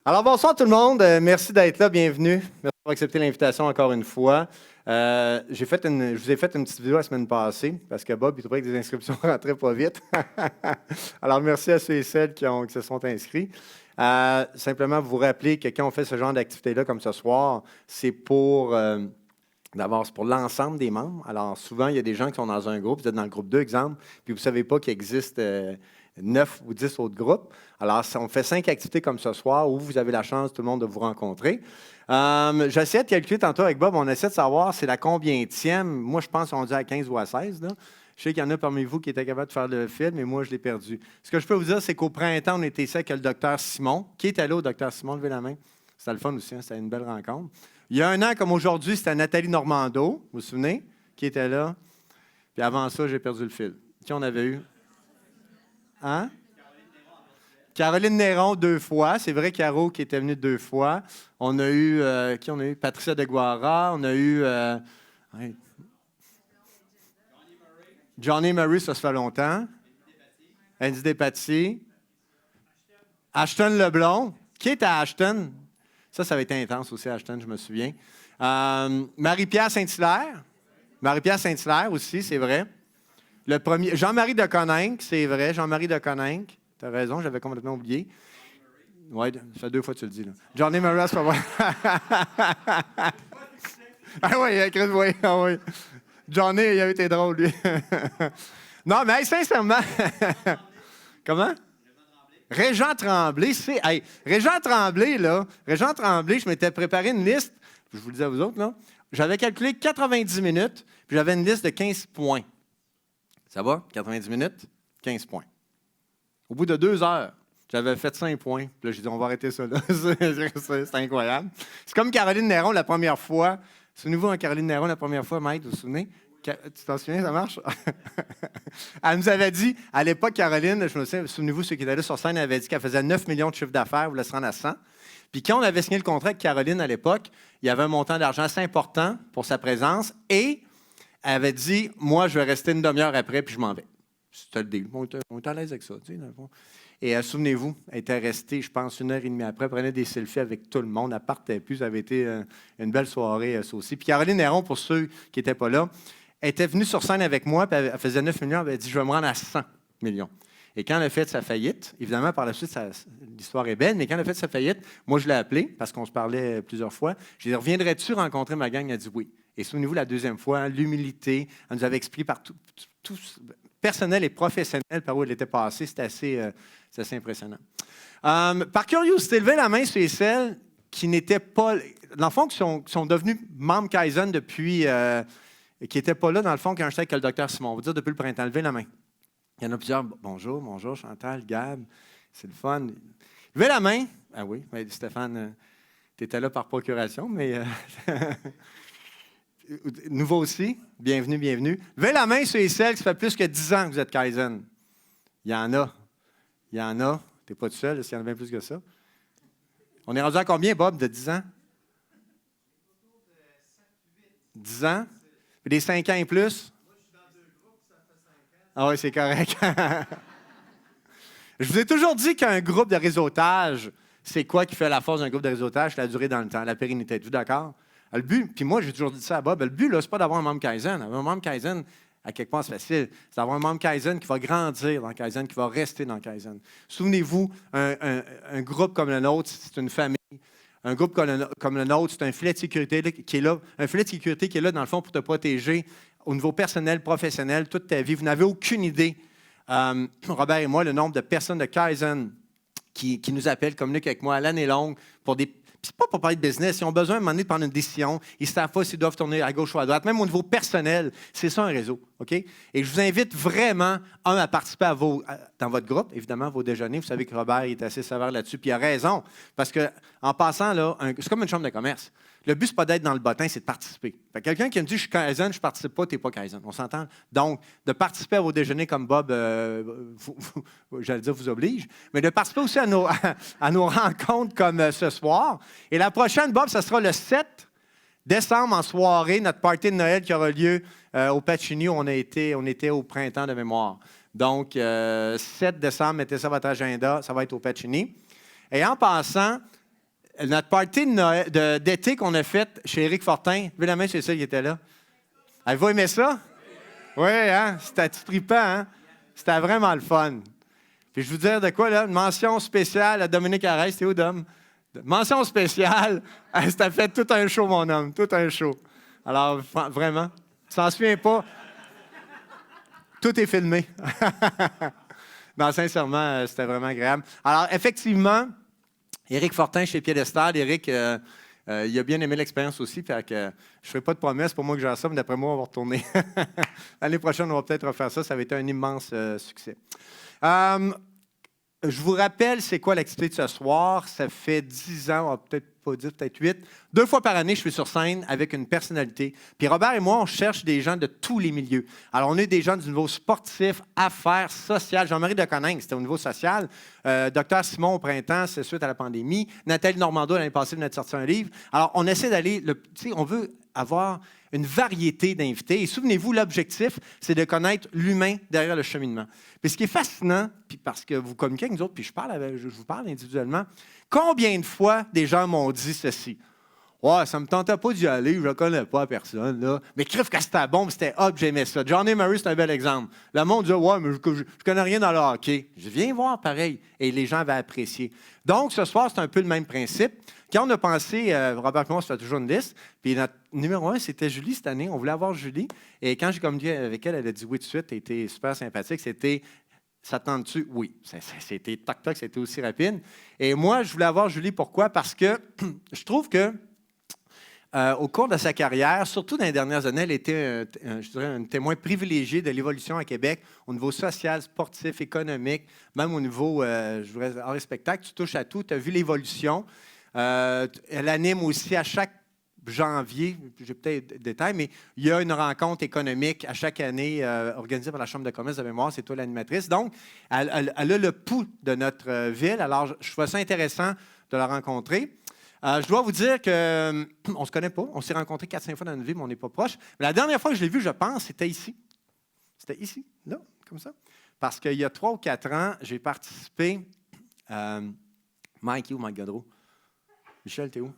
Alors, bonsoir tout le monde. Merci d'être là. Bienvenue. Merci d'avoir accepté l'invitation encore une fois. Je vous ai fait une petite vidéo la semaine passée parce que Bob, il trouvait que des inscriptions rentraient pas vite. Alors, merci à ceux et celles qui se sont inscrits. Simplement, vous rappeler que quand on fait ce genre d'activité-là, comme ce soir, d'abord, c'est pour l'ensemble des membres. Alors, souvent, il y a des gens qui sont dans un groupe, vous êtes dans le groupe 2, exemple, puis vous ne savez pas qu'il existe 9 ou 10 autres groupes. Alors, on fait 5 activités comme ce soir où vous avez la chance, tout le monde, de vous rencontrer. J'essaie de calculer tantôt avec Bob, on essaie de savoir c'est la combientième. Moi, je pense qu'on dit à 15 ou à 16. Là. Je sais qu'il y en a parmi vous qui étaient capables de faire le film, mais moi, je l'ai perdu. Ce que je peux vous dire, c'est qu'au printemps, on était ici avec le docteur Simon. Qui est allé au docteur Simon? Levez la main. C'était le fun aussi, hein? C'était une belle rencontre. Il y a un an, comme aujourd'hui, c'était Nathalie Normando, vous vous souvenez, qui était là. Puis avant ça, j'ai perdu le fil. Qui on avait eu? Hein? Caroline Néron 2 fois. C'est vrai, Caro qui était venue 2 fois. On a eu, qui on a eu? Patricia de Guara. On a eu ouais. Johnny Murray, ça se fait longtemps. Andy Despatie. Ashton Leblond. Qui est à Ashton? Ça va être intense aussi, Ashton, je me souviens. Marie-Pierre Saint-Hilaire. Marie-Pierre Saint-Hilaire aussi, c'est vrai. Le premier, Jean-Marie de Coninck, c'est vrai. Jean-Marie de Coninck. Tu as raison, j'avais complètement oublié. Oui, ça fait 2 fois que tu le dis. Là. Johnny Murray, c'est pas vrai. Ah oui, Chris, oui. Ah oui. Johnny, il a été drôle, lui. Non, mais hey, sincèrement. Comment? Régent Tremblay, c'est. Hey, Régent Tremblay, là. Régent Tremblay, je m'étais préparé une liste. Je vous le dis à vous autres, là. J'avais calculé 90 minutes, puis j'avais une liste de 15 points. Ça va? 90 minutes, 15 points. Au bout de 2 heures, j'avais fait 5 points. Puis là, j'ai dit, on va arrêter ça, là. C'est incroyable. C'est comme Caroline Néron la première fois. Souvenez-vous, hein, Caroline Néron la première fois, Mike, vous vous souvenez? Tu t'en souviens, ça marche? Elle nous avait dit, à l'époque, Caroline, je me souviens, souvenez-vous, ceux qui étaient là sur scène, elle avait dit qu'elle faisait 9 millions de chiffre d'affaires, vous voulez se rendre à 100. Puis quand on avait signé le contrat avec Caroline à l'époque, il y avait un montant d'argent assez important pour sa présence et elle avait dit, moi, je vais rester une demi-heure après, puis je m'en vais. C'était le deal. On était à l'aise avec ça, tu sais, dans le fond. Et souvenez-vous, elle était restée, je pense, 1 heure et demie après, prenait des selfies avec tout le monde, elle partait plus, ça avait été une belle soirée, ça aussi. Puis Caroline Néron, pour ceux qui n'étaient pas là, elle était venue sur scène avec moi, puis elle faisait 9 millions, elle avait dit, je vais me rendre à 100 millions. Et quand elle a fait sa faillite, évidemment, par la suite, l'histoire est belle, mais quand elle a fait sa faillite, moi, je l'ai appelée, parce qu'on se parlait plusieurs fois. Je lui ai dit, reviendrais-tu rencontrer ma gang? Elle a dit oui. Et souvenez-vous, la deuxième fois, l'humilité, elle nous avait expliqué par tout personnel et professionnel par où elle était passée. C'était assez impressionnant. Par curiosité, levez la main sur celles qui n'étaient pas, dans le fond, qui sont devenus membres Kaizen depuis, qui n'étaient pas là, dans le fond, quand j'étais avec le docteur Simon. On va dire depuis le printemps. Levez la main. Il y en a plusieurs. Bonjour, Chantal, Gab. C'est le fun. Levez la main. Ah oui, Stéphane, tu étais là par procuration, mais nouveau aussi. Bienvenue. Levez la main sur les celles qui fait plus que 10 ans que vous êtes Kaizen. Il y en a. Tu n'es pas tout seul, il y en a bien plus que ça. On est rendu à combien, Bob, de 10 ans? 10 ans? Puis des 5 ans et plus? Ah oui, c'est correct. Je vous ai toujours dit qu'un groupe de réseautage, c'est quoi qui fait la force d'un groupe de réseautage? C'est la durée dans le temps, la pérennité. Êtes-vous d'accord? Le but, puis moi, j'ai toujours dit ça à Bob, le but, là, c'est pas d'avoir un membre Kaizen. Un membre Kaizen, à quelque part, c'est facile. C'est d'avoir un membre Kaizen qui va grandir dans Kaizen, qui va rester dans Kaizen. Souvenez-vous, un groupe comme le nôtre, c'est une famille. Un groupe comme le nôtre, c'est un filet de sécurité qui est là. Un filet de sécurité qui est là, dans le fond, pour te protéger au niveau personnel, professionnel, toute ta vie. Vous n'avez aucune idée, Robert et moi, le nombre de personnes de Kaizen qui nous appellent, communiquent avec moi à l'année longue pour des. C'est pas pour parler de business. Ils ont besoin à un moment donné de prendre une décision. Ils ne savent pas s'ils doivent tourner à gauche ou à droite. Même au niveau personnel, c'est ça un réseau. OK? Et je vous invite vraiment, à participer dans votre groupe, évidemment, à vos déjeuners. Vous savez que Robert est assez sévère là-dessus. Puis il a raison. Parce qu'en passant, là, c'est comme une chambre de commerce. Le but, ce n'est pas d'être dans le bottin, c'est de participer. Fait que quelqu'un qui me dit « je suis Kaizen, je ne participe pas », tu n'es pas Kaizen. On s'entend? Donc, de participer à vos déjeuners comme Bob, j'allais dire, vous oblige, mais de participer aussi à nos rencontres comme ce soir. Et la prochaine, Bob, ce sera le 7 décembre en soirée, notre party de Noël qui aura lieu au Pacini où on était au printemps de mémoire. Donc, 7 décembre, mettez ça à votre agenda, ça va être au Pacini. Et en passant, notre party d'été qu'on a fait chez Éric Fortin. Levez la main chez ceux qui étaient là. Avez-vous aimé ça? Oui, hein? C'était trippant, hein? C'était vraiment le fun. Puis je vous dire de quoi, là? Une mention spéciale à Dominique Arès. T'es où, Dom? Mention spéciale. C'était fait tout un show, mon homme. Tout un show. Alors, vraiment, tu t'en souviens pas? Tout est filmé. Non, sincèrement, c'était vraiment agréable. Alors, effectivement, Éric Fortin chez Piédestal. Éric, il a bien aimé l'expérience aussi. Fait que, je ne ferai pas de promesses pour moi que j'ai ça, mais d'après moi, on va retourner. L'année prochaine, on va peut-être refaire ça. Ça va être un immense succès. Je vous rappelle, c'est quoi l'activité de ce soir? Ça fait 10 ans, on va peut-être pas dire, peut-être 8. 2 fois par année, je suis sur scène avec une personnalité. Puis Robert et moi, on cherche des gens de tous les milieux. Alors, on est des gens du niveau sportif, affaires, social. Jean-Marie Deconinck, c'était au niveau social. Docteur Simon, au printemps, c'est suite à la pandémie. Nathalie Normando, l'année passée, venait de sortir un livre. Alors, on essaie d'aller... on veut avoir une variété d'invités. Et souvenez-vous, l'objectif, c'est de connaître l'humain derrière le cheminement. Puis ce qui est fascinant, puis parce que vous communiquez avec nous autres, puis je vous parle individuellement, combien de fois des gens m'ont dit ceci? Ouais, ça ne me tentait pas d'y aller, je ne connais pas personne, là. Mais crève que c'était bon, c'était hop, j'aimais ça. Johnny Murray, c'est un bel exemple. Le monde dit, ouais, mais je ne connais rien dans le hockey. Je viens voir pareil. Et les gens avaient apprécié. Donc, ce soir, c'est un peu le même principe. Quand on a pensé, Robert et moi, on se fait toujours une liste. Puis notre numéro 1, c'était Julie cette année. On voulait avoir Julie. Et quand j'ai communiqué avec elle, elle a dit oui tout de suite. Elle était super sympathique. C'était, ça tente-tu? Oui. C'était toc-toc, c'était aussi rapide. Et moi, je voulais avoir Julie. Pourquoi? Parce que je trouve que au cours de sa carrière, surtout dans les dernières années, elle était, je dirais, un témoin privilégié de l'évolution à Québec au niveau social, sportif, économique, même au niveau, je dirais, art et spectacle. Tu touches à tout, tu as vu l'évolution. Elle anime aussi à chaque janvier, j'ai peut-être des détails, mais il y a une rencontre économique à chaque année organisée par la Chambre de commerce de mémoire. C'est toi l'animatrice. Donc, elle a le pouls de notre ville. Alors, je trouve ça intéressant de la rencontrer. Je dois vous dire qu'on ne se connaît pas. On s'est rencontrés 4-5 fois dans notre vie, mais on n'est pas proches. Mais la dernière fois que je l'ai vu, je pense, c'était ici. C'était ici, là, comme ça. Parce qu'il y a 3 ou 4 ans, j'ai participé... Mike Godreau? Michel, t'es où?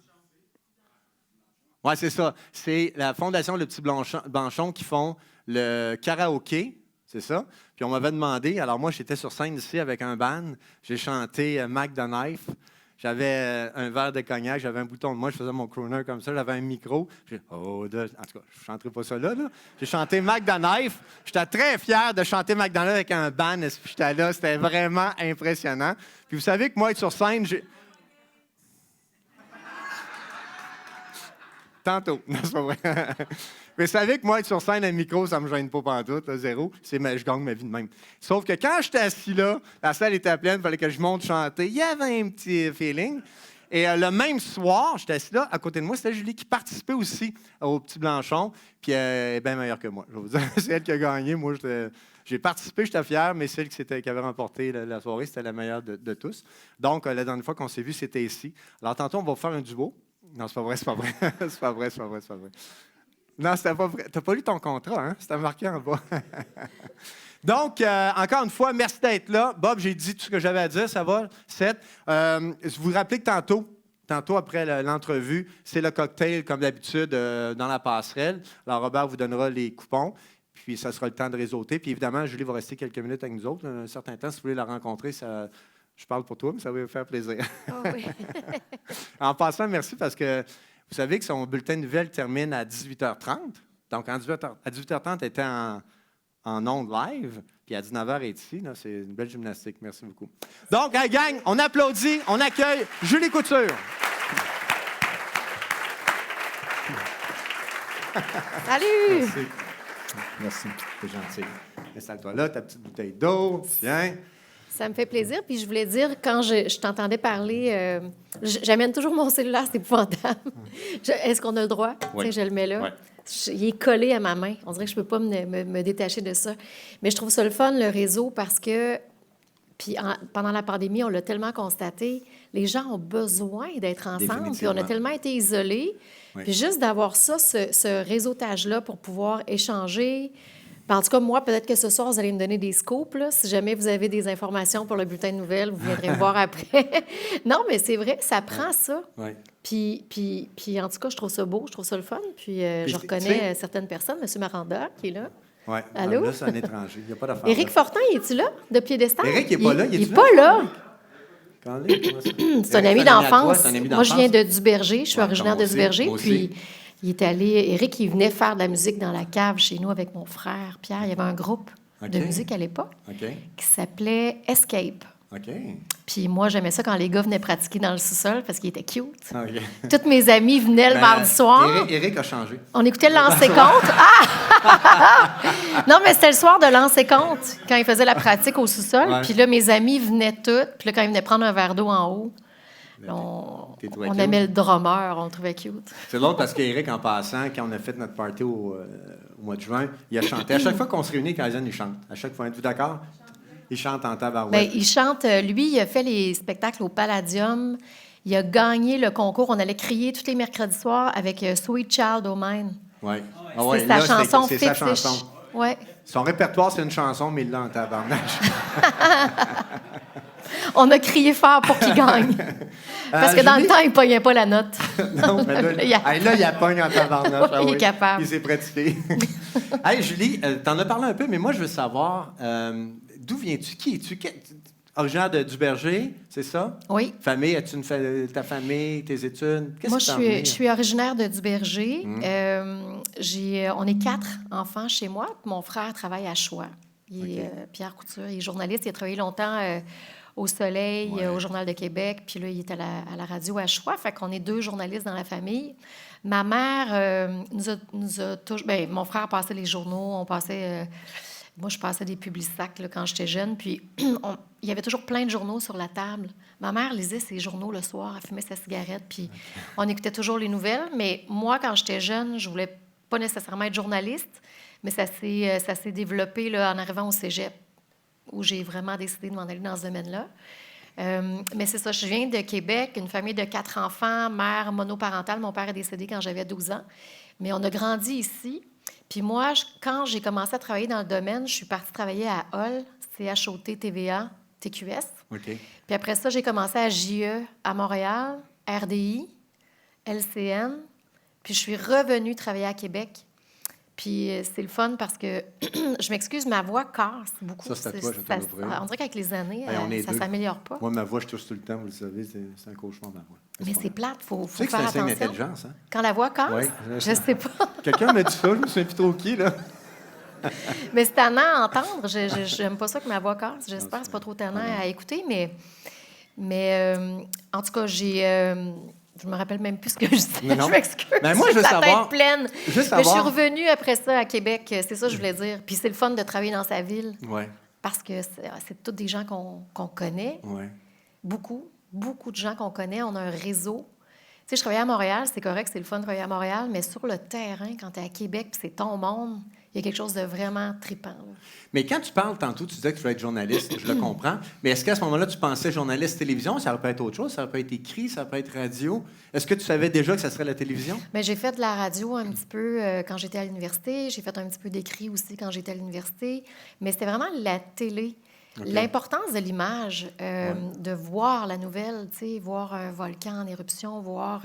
Oui, c'est ça. C'est la Fondation Le Petit Blanchon qui font le karaoké, c'est ça. Puis on m'avait demandé, alors moi, j'étais sur scène ici avec un band. J'ai chanté Mac the Knife. J'avais un verre de cognac, j'avais un bouton de moi, je faisais mon crooner comme ça, j'avais un micro. En tout cas, je ne chanterai pas ça là. J'ai chanté Mac the Knife. J'étais très fier de chanter Mac the Knife avec un band. J'étais là, c'était vraiment impressionnant. Puis vous savez que moi, être sur scène, Tantôt, non, c'est pas vrai. Mais vous savez que moi, être sur scène à un micro, ça ne me gêne pas pantoute, là, zéro. Je gagne ma vie de même. Sauf que quand j'étais assis là, la salle était pleine, il fallait que je monte chanter. Il y avait un petit feeling. Et le même soir, j'étais assis là, à côté de moi, c'était Julie qui participait aussi au Petit Blanchon. Puis elle est bien meilleure que moi. Je vais vous dire, c'est elle qui a gagné. Moi, j'ai participé, j'étais fier, mais celle qui avait remporté la soirée, c'était la meilleure de tous. Donc, la dernière fois qu'on s'est vu, c'était ici. Alors, tantôt, on va faire un duo. Non, c'est pas vrai, c'est pas vrai. C'est pas vrai, c'est pas vrai, c'est pas vrai. Non, c'était pas vrai. T'as pas lu ton contrat, hein? C'était marqué en bas. Donc, encore une fois, merci d'être là. Bob, j'ai dit tout ce que j'avais à dire, ça va? 7. Je vous rappelle que tantôt après l'entrevue, c'est le cocktail, comme d'habitude, dans la passerelle. Alors, Robert vous donnera les coupons, puis ça sera le temps de réseauter. Puis évidemment, Julie va rester quelques minutes avec nous autres, un certain temps. Si vous voulez la rencontrer, ça... Je parle pour toi, mais ça va vous faire plaisir. Oh oui. En passant, merci parce que vous savez que son bulletin de nouvelles termine à 18h30. Donc, à 18h30, elle était en ondes live, puis à 19h, elle est ici. Là, c'est une belle gymnastique. Merci beaucoup. Donc, hey, gang, on applaudit, on accueille Julie Couture. Salut! Merci. Merci, c'est gentil. Installe-toi là, ta petite bouteille d'eau. Tiens. Ça me fait plaisir. Puis je voulais dire, quand je t'entendais parler, j'amène toujours mon cellulaire, c'est épouvantable. Est-ce qu'on a le droit? Oui. Je le mets là. Oui. Il est collé à ma main. On dirait que je ne peux pas me détacher de ça. Mais je trouve ça le fun, le réseau, parce que, puis pendant la pandémie, on l'a tellement constaté, les gens ont besoin d'être ensemble. Puis on a tellement été isolés. Oui. Puis juste d'avoir ça, ce réseautage-là pour pouvoir échanger, En tout cas, moi, peut-être que ce soir, vous allez me donner des scoops. Là. Si jamais vous avez des informations pour le bulletin de nouvelles, vous viendrez me voir après. Non, mais c'est vrai, ça prend ça. Ouais. Puis, en tout cas, je trouve ça beau, je trouve ça le fun. Puis, je tu reconnais sais- certaines personnes. M. Maranda, qui est là. Oui. Allô? Là, c'est un étranger. Il n'y a pas d'affaire. Éric là. Fortin, es-tu là, de Piédestal? Éric, il est pas là. Il Il est-tu n'est là? pas là. Comment ça? C'est un Éric, ami à toi, d'enfance. c'est un ami Moi, je d'enfance. viens de Duberger. Je suis Ouais, originaire comme de moi aussi, Duberger. moi aussi. Puis, il est allé... Éric, il venait faire de la musique dans la cave chez nous avec mon frère Pierre. Il y avait un groupe de OK. musique à l'époque OK. qui s'appelait Escape. OK. Puis moi, j'aimais ça quand les gars venaient pratiquer dans le sous-sol parce qu'il était cute. OK. Toutes mes amies venaient le Ben, mardi soir. Éric a changé. On écoutait le lancer-compte. Ah! Non, mais c'était le soir de lancer-compte, quand ils faisaient la pratique au sous-sol. Ouais. Puis là, mes amis venaient toutes. Puis là, quand ils venaient prendre un verre d'eau en haut, T'es trop on cute. aimait le drummer, on le trouvait cute. C'est drôle parce qu'Éric, en passant, quand on a fait notre party au mois de juin, il a chanté. À chaque fois qu'on se réunit, Kaizen, il chante. À chaque fois, êtes-vous d'accord? Il chante en tabarouette. Bien, il chante, lui, il a fait les spectacles au Palladium. Il a gagné le concours. On allait crier tous les mercredis soirs avec Sweet Child O' Mine. Ouais. C'est sa chanson C'est sa fétiche. chanson. Ouais. Son répertoire, c'est une chanson, mais il l'a en tabarnage. On a crié fort pour qu'il gagne. Parce que dans le temps, il ne pognait pas la note. Non, mais là, là, il a pogne en tabarnage. Il est capable. Il s'est pratiqué. Hey, Julie, t'en as parlé un peu, mais moi, je veux savoir, d'où viens-tu? Qui es-tu? Originaire de Duberger, c'est ça? Oui. Famille, as-tu ta famille, tes études? Qu'est-ce Moi, qui t'a emmené? je suis originaire de Duberger. On est 4 enfants chez moi. Puis mon frère travaille à Choix. Pierre Couture, il est journaliste. Il a travaillé longtemps au Soleil, au Journal de Québec. Puis là, il est à la radio à Choix. Fait qu'on est 2 journalistes dans la famille. Ma mère nous a toujours... Bien, mon frère passait les journaux. On passait... Moi, je passais des publicsacs là, quand j'étais jeune. Puis, il y avait toujours plein de journaux sur la table. Ma mère lisait ses journaux le soir. Elle fumait sa cigarette. Puis, on écoutait toujours les nouvelles. Mais moi, quand j'étais jeune, je voulais pas nécessairement être journaliste. Mais ça s'est développé là, en arrivant au cégep, où j'ai vraiment décidé de m'en aller dans ce domaine-là. Mais c'est ça, je viens de Québec, une famille de 4 enfants, mère monoparentale. Mon père est décédé quand j'avais 12 ans. Mais on a grandi ici. Puis moi, quand j'ai commencé à travailler dans le domaine, je suis partie travailler à Hall, CHOT, TVA, TQS. OK. Puis après ça, j'ai commencé à JE à Montréal, RDI, LCN. Puis je suis revenue travailler à Québec. Puis c'est le fun parce que, je m'excuse, ma voix casse beaucoup. Ça, c'est à toi, je vais t'en ouvrir. On dirait qu'avec les années, Hey, on est ça ne deux. s'améliore pas. Moi, ma voix, je touche tout le temps, vous le savez, c'est un cauchemar, ma voix. Mais pas c'est grave. plate, il faut Tu sais que faire c'est un signe attention. d'intelligence, hein? Quand la voix casse, Oui. je sais pas. Quelqu'un m'a dit ça, je me souviens plus trop qui, là. Mais c'est tannant à entendre. Je n'aime pas ça que ma voix casse. J'espère que c'est pas trop tannant à écouter. Mais en tout cas, je me rappelle même plus ce que je disais. Mais non. Je m'excuse. Ben, moi, je veux J'ai la savoir- tête pleine. je veux Mais je suis savoir- revenue après ça à Québec. C'est ça que je voulais dire. Puis c'est le fun de travailler dans sa ville Oui, parce que c'est tous des gens qu'on connaît. oui. Beaucoup de gens qu'on connaît. On a un réseau. Tu sais, je travaillais à Montréal, c'est correct, c'est le fun de travailler à Montréal, mais sur le terrain, quand tu es à Québec, puis c'est ton monde, il y a quelque chose de vraiment trippant. Là. Mais quand tu parles tantôt, tu disais que tu voulais être journaliste, je le comprends. Mais est-ce qu'à ce moment-là, tu pensais journaliste télévision? Ça aurait pu être autre chose, ça aurait pu être écrit, ça aurait pu être radio. Est-ce que tu savais déjà que ça serait la télévision? Mais j'ai fait de la radio un petit peu quand j'étais à l'université. J'ai fait un petit peu d'écrit aussi quand j'étais à l'université. Mais c'était vraiment la télé. OK. L'importance de l'image, de voir la nouvelle, tu sais, voir un volcan en éruption, voir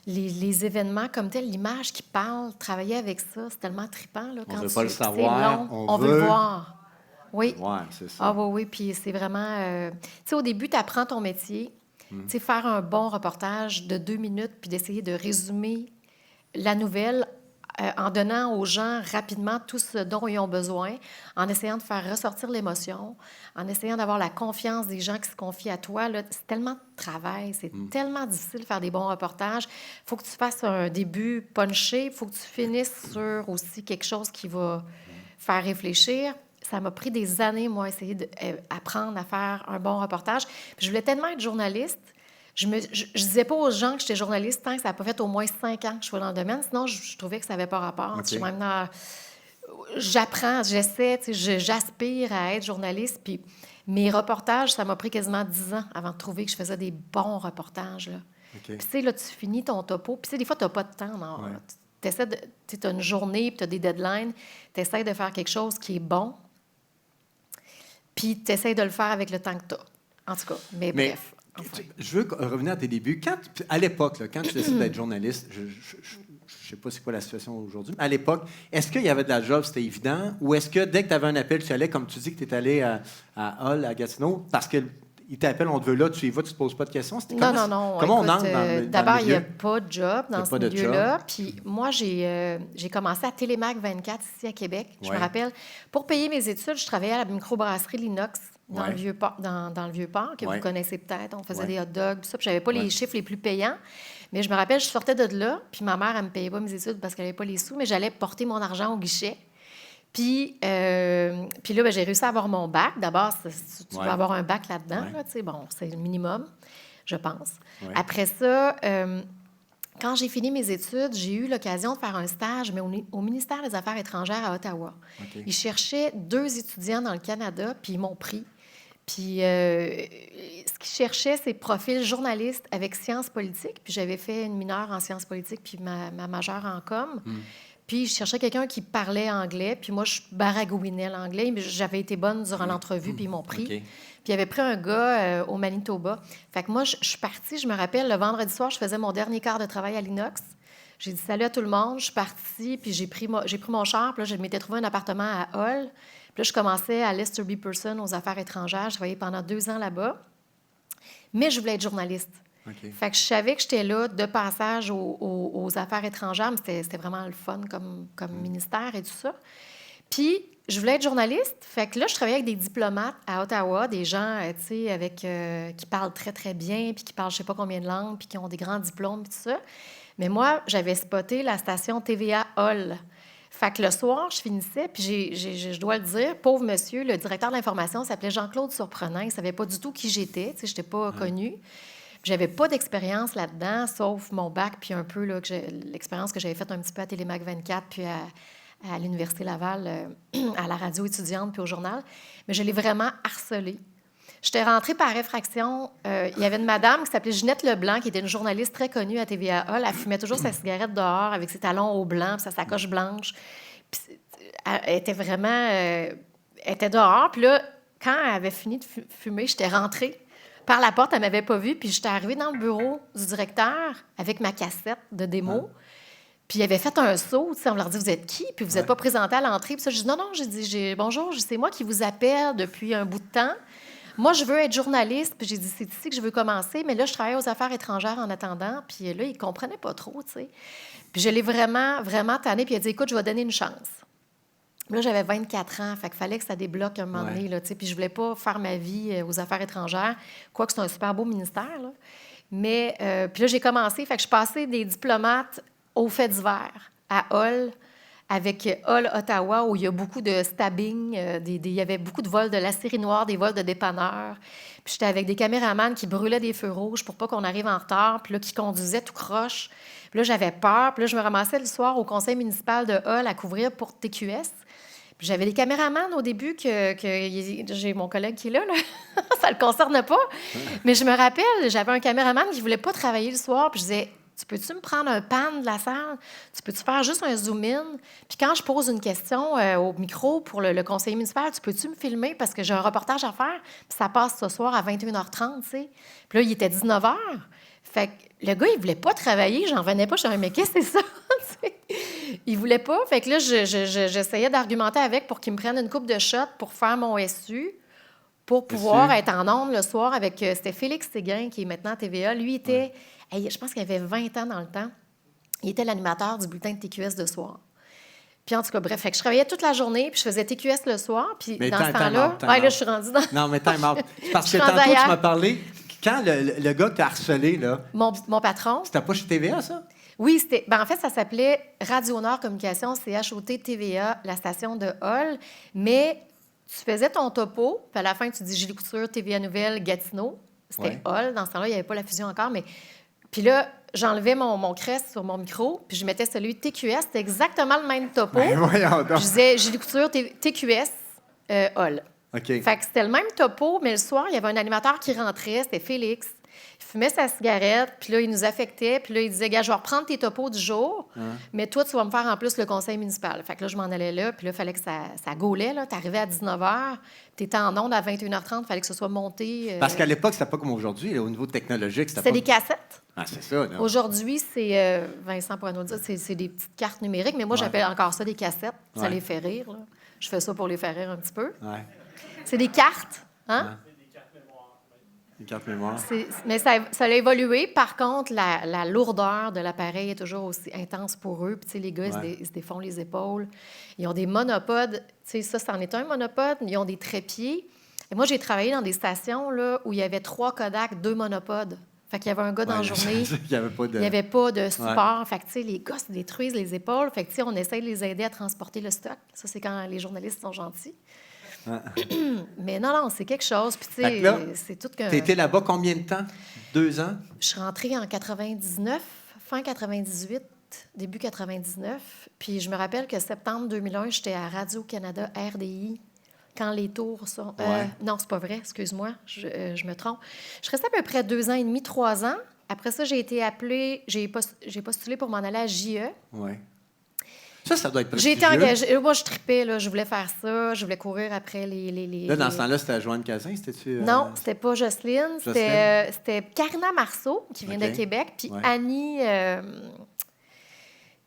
les événements comme tels, l'image qui parle, travailler avec ça, c'est tellement trippant. Là, On quand veut pas le c'est savoir, long, on on veut veut- le voir. Oui. Oui, c'est ça. Ah oui, oui, puis c'est vraiment... tu sais, au début, tu apprends ton métier. Tu sais, faire un bon reportage de 2 minutes, puis d'essayer de résumer la nouvelle en donnant aux gens rapidement tout ce dont ils ont besoin, en essayant de faire ressortir l'émotion, en essayant d'avoir la confiance des gens qui se confient à toi. Là, c'est tellement de travail, c'est tellement difficile de faire des bons reportages. Il faut que tu fasses un début punché, il faut que tu finisses sur aussi quelque chose qui va faire réfléchir. Ça m'a pris des années, moi, essayer d'apprendre à faire un bon reportage. Puis je voulais tellement être journaliste. Je disais pas aux gens que j'étais journaliste tant que ça n'a pas fait au moins 5 ans que je suis dans le domaine. Sinon, je trouvais que ça n'avait pas rapport. OK. Je suis même j'apprends, j'essaie, tu sais, j'aspire à être journaliste. Puis mes reportages, ça m'a pris quasiment 10 ans avant de trouver que je faisais des bons reportages. Là. OK. Puis tu sais, là, tu finis ton topo. Puis tu sais, des fois, tu n'as pas de temps. Ouais. tu as une journée, puis tu as des deadlines, tu essaies de faire quelque chose qui est bon, puis tu essaies de le faire avec le temps que tu as. En tout cas, mais bref. Enfin. Je veux revenir à tes débuts. À l'époque, quand tu décides d'être journaliste, je ne sais pas c'est quoi la situation aujourd'hui, mais à l'époque, est-ce qu'il y avait de la job, c'était évident, ou est-ce que dès que tu avais un appel, tu allais, comme tu dis que tu es allé à Hull, à Gatineau, parce qu'il t'appelle, on te veut là, tu y vas, tu ne te poses pas de questions? Non. Comment écoute, on entre dans le d'abord, il n'y a milieu? pas de job dans ce milieu-là. Puis moi, j'ai commencé à Télémac 24 ici à Québec. Je me rappelle, pour payer mes études, je travaillais à la microbrasserie L'Inox dans le Vieux-Port, dans le Vieux-Port, que vous connaissez peut-être. On faisait des hot dogs, tout ça. Puis j'avais pas les chiffres les plus payants. Mais je me rappelle, je sortais de là, puis ma mère, elle me payait pas mes études parce qu'elle n'avait pas les sous, mais j'allais porter mon argent au guichet. Puis là, j'ai réussi à avoir mon bac. D'abord, tu dois avoir un bac là-dedans. Là, bon, c'est le minimum, je pense. Après ça, quand j'ai fini mes études, j'ai eu l'occasion de faire un stage, mais au ministère des Affaires étrangères à Ottawa. Ils cherchaient 2 étudiants dans le Canada, puis ils m'ont pris. Puis ce qu'ils cherchaient, c'est profil journaliste avec sciences politiques. Puis j'avais fait une mineure en sciences politiques, puis ma majeure en com. Puis je cherchais quelqu'un qui parlait anglais. Puis moi, je baragouinais l'anglais. Mais j'avais été bonne durant l'entrevue, puis ils m'ont pris. Puis ils avaient pris un gars au Manitoba. Fait que moi, je suis partie, je me rappelle, le vendredi soir, je faisais mon dernier quart de travail à l'Inox. J'ai dit salut à tout le monde, je suis partie, puis j'ai pris mon char. Puis là, je m'étais trouvé un appartement à Hull. Puis là, je commençais à Lester B. Pearson aux affaires étrangères. Je travaillais pendant 2 ans là-bas. Mais je voulais être journaliste. Fait que je savais que j'étais là de passage aux affaires étrangères, mais c'était vraiment le fun comme ministère et tout ça. Puis, je voulais être journaliste. Fait que là, je travaillais avec des diplomates à Ottawa, des gens, tu sais, qui parlent très, très bien, puis qui parlent je sais pas combien de langues, puis qui ont des grands diplômes, puis tout ça. Mais moi, j'avais spoté la station TVA Hull. Fait que le soir, je finissais, puis je dois le dire, pauvre monsieur, le directeur de l'information s'appelait Jean-Claude Surprenant. Il ne savait pas du tout qui j'étais, tu sais, je n'étais pas connue. J'avais pas d'expérience là-dedans, sauf mon bac, puis un peu l'expérience que j'avais faite un petit peu à Télémac 24, puis à l'Université Laval, à la radio étudiante, puis au journal. Mais je l'ai vraiment harcelée. J'étais rentrée par effraction. Il y avait une madame qui s'appelait Ginette Leblanc, qui était une journaliste très connue à TVA Hull. Elle fumait toujours sa cigarette dehors avec ses talons au blanc, puis sa sacoche blanche. Puis, elle était vraiment... elle était dehors. Puis là, quand elle avait fini de fumer, j'étais rentrée par la porte. Elle ne m'avait pas vue. Puis j'étais arrivée dans le bureau du directeur avec ma cassette de démo. Puis il avait fait un saut. On leur dit, vous êtes qui? Puis vous n'êtes pas présenté à l'entrée. Puis ça, je dis, non, j'ai dit, bonjour, c'est moi qui vous appelle depuis un bout de temps. Moi, je veux être journaliste, puis j'ai dit, c'est ici que je veux commencer, mais là, je travaille aux affaires étrangères en attendant, puis là, il ne comprenait pas trop, tu sais. Puis je l'ai vraiment, vraiment tanné, puis il a dit, écoute, je vais donner une chance. Là, j'avais 24 ans, fait qu'il fallait que ça débloque un moment donné, là, tu sais, puis je voulais pas faire ma vie aux affaires étrangères, quoique c'est un super beau ministère, là. Mais, puis là, j'ai commencé, fait que je passais des diplomates aux faits divers à Hull, avec Hull, Ottawa, où il y a beaucoup de stabbing, il y avait beaucoup de vols de la série noire, des vols de dépanneurs. Puis j'étais avec des caméramans qui brûlaient des feux rouges pour pas qu'on arrive en retard, puis là, qui conduisaient tout croche. Puis là, j'avais peur. Puis là, je me ramassais le soir au conseil municipal de Hull à couvrir pour TQS. Puis j'avais des caméramans au début j'ai mon collègue qui est là. Ça le concerne pas. Mais je me rappelle, j'avais un caméraman qui voulait pas travailler le soir, puis je disais... Tu peux-tu me prendre un pan de la salle? Tu peux-tu faire juste un zoom-in? Puis quand je pose une question au micro pour le conseiller municipal, tu peux-tu me filmer? Parce que j'ai un reportage à faire, puis ça passe ce soir à 21h30, tu sais. Puis là, il était 19h. Fait que le gars, il voulait pas travailler. J'en revenais pas. Je disais, mais qu'est-ce que c'est ça? Il voulait pas. Fait que là, j'essayais d'argumenter avec pour qu'il me prenne une coupe de shot pour faire mon SU, pour pouvoir être en ondes le soir avec... C'était Félix Séguin, qui est maintenant à TVA. Lui, était... je pense qu'il avait 20 ans dans le temps. Il était l'animateur du bulletin de TQS de soir. Puis en tout cas, bref, fait que je travaillais toute la journée, puis je faisais TQS le soir. Puis mais dans ce temps-là... là, je suis rendue dans... Non, mais time out. Parce que tantôt, tu m'as parlé... Quand le gars que tu as harcelé, là... Mon patron... C'était pas chez TVA, ça? Oui, c'était... en fait, ça s'appelait Radio Nord Communication, CHOT TVA, la station de Hull. Mais tu faisais ton topo, puis à la fin, tu dis Gilles Couture, TVA Nouvelle, Gatineau. C'était Hull. Dans ce temps-là, il n'y avait pas la fusion encore, mais... Puis là, j'enlevais mon crest sur mon micro, puis je mettais celui de TQS. C'était exactement le même topo. Je disais Gilles Couture, TQS, Hull. Fait que c'était le même topo, mais le soir, il y avait un animateur qui rentrait, c'était Félix. Il fumait sa cigarette, puis là, il nous affectait, puis là, il disait, gars, je vais reprendre tes topos du jour, mais toi, tu vas me faire en plus le conseil municipal. Fait que là, je m'en allais là, puis là, il fallait que ça gaulait, là. T'arrivais à 19h, t'étais en onde à 21h30, il fallait que ce soit monté. Parce qu'à l'époque, c'était pas comme aujourd'hui, là, au niveau technologique. C'était Pas... des cassettes. Ah, c'est ça, là. Aujourd'hui, c'est, Vincent pourrait nous dire, c'est des petites cartes numériques, mais moi, j'appelle encore ça des cassettes. Ça les fait rire, là. Je fais ça pour les faire rire un petit peu. Ouais. C'est des cartes, hein? Une carte mémoire. Mais ça a évolué. Par contre, la lourdeur de l'appareil est toujours aussi intense pour eux. Puis, tu sais, les gars, ils se défont les épaules. Ils ont des monopodes. Tu sais, ça, c'en est un monopode. Ils ont des trépieds. Et moi, j'ai travaillé dans des stations là, où il y avait 3 Kodak, 2 monopodes. Fait qu'il y avait un gars dans la journée. Il n'y avait pas de... Il n'y avait pas de support. Fait que, tu sais, les gars se détruisent les épaules. Fait que, tu sais, on essaie de les aider à transporter le stock. Ça, c'est quand les journalistes sont gentils. Mais non, c'est quelque chose. Puis, tu sais, c'est tout que... Tu étais là-bas combien de temps? 2 ans? Je suis rentrée en 99, fin 98, début 99. Puis, je me rappelle que septembre 2001, j'étais à Radio-Canada RDI, quand les tours sont... non, c'est pas vrai, excuse-moi, je me trompe. Je restais à peu près 2 ans et demi, 3 ans. Après ça, j'ai été appelée... J'ai postulé pour m'en aller à JE. Oui. Ça doit être J'ai prestigieux. été engagée. Moi, je tripais, là. Je voulais faire ça. Je voulais courir après les... Là, dans ce temps-là, c'était Joanne Cazin, c'était-tu... Non, c'était pas Jocelyne. C'était Karina Marceau, qui vient de Québec, puis Annie...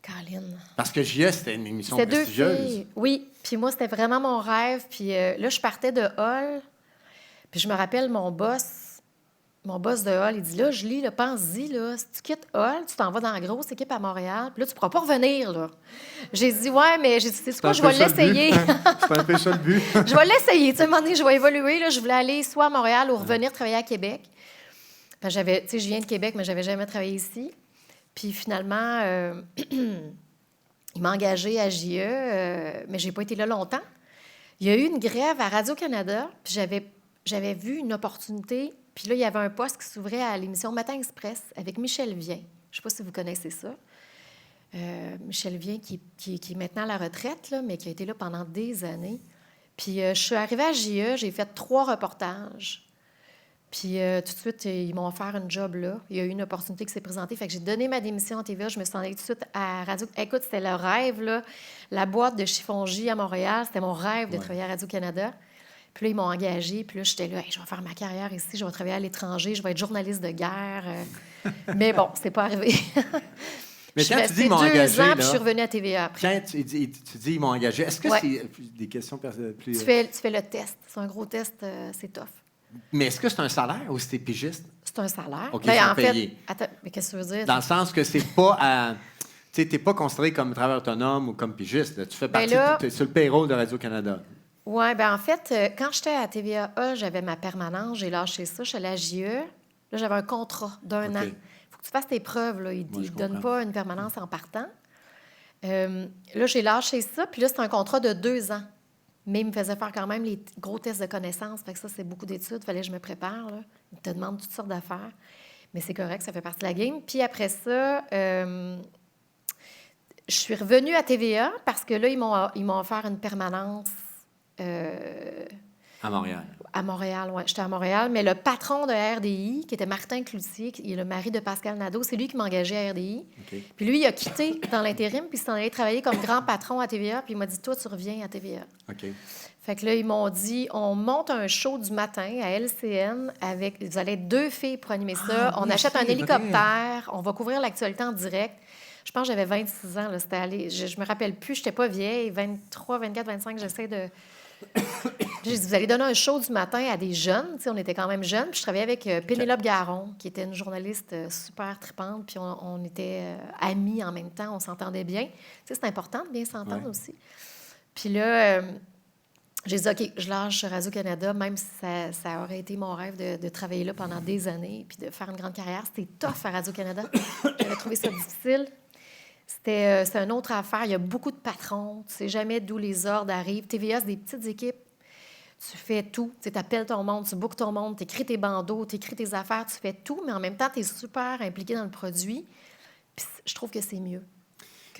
Caroline. Parce que JE, c'était une émission C'était prestigieuse. 2 filles. Oui, puis moi, c'était vraiment mon rêve. Puis là, je partais de Hall, puis je me rappelle mon boss de Hall, il dit, là, Julie, là, pense-y, là, si tu quittes Hall, tu t'en vas dans la grosse équipe à Montréal, puis là, tu pourras pas revenir, là. J'ai dit, ouais, mais j'ai dit, c'est quoi, je vais l'essayer. C'est pas un peu ça le but. Je vais l'essayer. Tu sais, à un moment donné, je vais évoluer, là. Je voulais aller soit à Montréal ou revenir travailler à Québec. Tu sais, je viens de Québec, mais j'avais jamais travaillé ici. Puis finalement, il m'a engagée à JE, mais j'ai pas été là longtemps. Il y a eu une grève à Radio-Canada, puis j'avais vu une opportunité. Puis là, il y avait un poste qui s'ouvrait à l'émission Matin Express avec Michel Vien. Je ne sais pas si vous connaissez ça. Michel Vien, qui est maintenant à la retraite, là, mais qui a été là pendant des années. Puis je suis arrivée à JE, j'ai fait 3 reportages. Puis tout de suite, ils m'ont offert un job là. Il y a eu une opportunité qui s'est présentée. Fait que j'ai donné ma démission à TVA. Je me suis en allée tout de suite à Radio... Écoute, c'était le rêve, là. La boîte de chiffon J à Montréal, c'était mon rêve de travailler à Radio-Canada. Puis là, ils m'ont engagée. Puis là, j'étais là, hey, je vais faire ma carrière ici, je vais travailler à l'étranger, je vais être journaliste de guerre. Mais bon, c'est pas arrivé. Mais je quand suis tu dis ils m'ont restée 2 engagé, ans, là, puis je suis revenue à TVA après. quand tu dis ils m'ont engagé, est-ce que c'est des questions plus... Tu fais le test. C'est un gros test, c'est tough. Mais est-ce que c'est un salaire ou c'est pigiste? C'est un salaire. OK, Ben, ils sont en fait, payés. attends, mais qu'est-ce que tu veux dire? Dans le sens que c'est pas... tu n'es pas considéré comme travailleur autonome ou comme pigiste. Là. Tu fais partie t'es sur le payroll de Radio-Canada. Oui, bien en fait, quand j'étais à TVA, j'avais ma permanence, j'ai lâché ça, je suis allée à JE. Là, j'avais un contrat d'1 an. Il faut que tu fasses tes preuves. Là. Ils ne donnent pas une permanence en partant. Là, j'ai lâché ça, puis là, c'est un contrat de 2 ans. Mais ils me faisaient faire quand même les gros tests de connaissances. Fait que ça, c'est beaucoup d'études. Il fallait que je me prépare. Là. Ils te demandent toutes sortes d'affaires. Mais c'est correct, ça fait partie de la game. Puis après ça, je suis revenue à TVA parce que là, ils m'ont offert une permanence. À Montréal. À Montréal, oui. J'étais à Montréal. Mais le patron de RDI, qui était Martin Cloutier, qui est le mari de Pascal Nadeau, c'est lui qui m'a engagé à RDI. Okay. Puis lui, il a quitté dans l'intérim, puis il s'en allait travailler comme grand patron à TVA, puis il m'a dit, toi, tu reviens à TVA. OK. Fait que là, ils m'ont dit, on monte un show du matin à LCN avec, vous allez être 2 filles pour animer ça. On achète un hélicoptère, on va couvrir l'actualité en direct. Je pense que j'avais 26 ans, là, c'était allé. Je me rappelle plus, je n'étais pas vieille, 23, 24, 25, j'essaie de... J'ai dit, vous allez donner un show du matin à des jeunes. T'sais, on était quand même jeunes. Puis je travaillais avec Pénélope Garon, qui était une journaliste super tripante. Puis on était amis en même temps. On s'entendait bien. T'sais, c'est important de bien s'entendre aussi. Puis là, j'ai dit, OK, je lâche Radio-Canada, même si ça aurait été mon rêve de travailler là pendant des années puis de faire une grande carrière. C'était tough à Radio-Canada. J'avais trouvé ça difficile. C'est une autre affaire. Il y a beaucoup de patrons. Tu ne sais jamais d'où les ordres arrivent. TVA, c'est des petites équipes. Tu fais tout. Tu appelles ton monde, tu bookes ton monde, tu écris tes bandeaux, tu écris tes affaires, tu fais tout, mais en même temps, tu es super impliqué dans le produit. Puis je trouve que c'est mieux.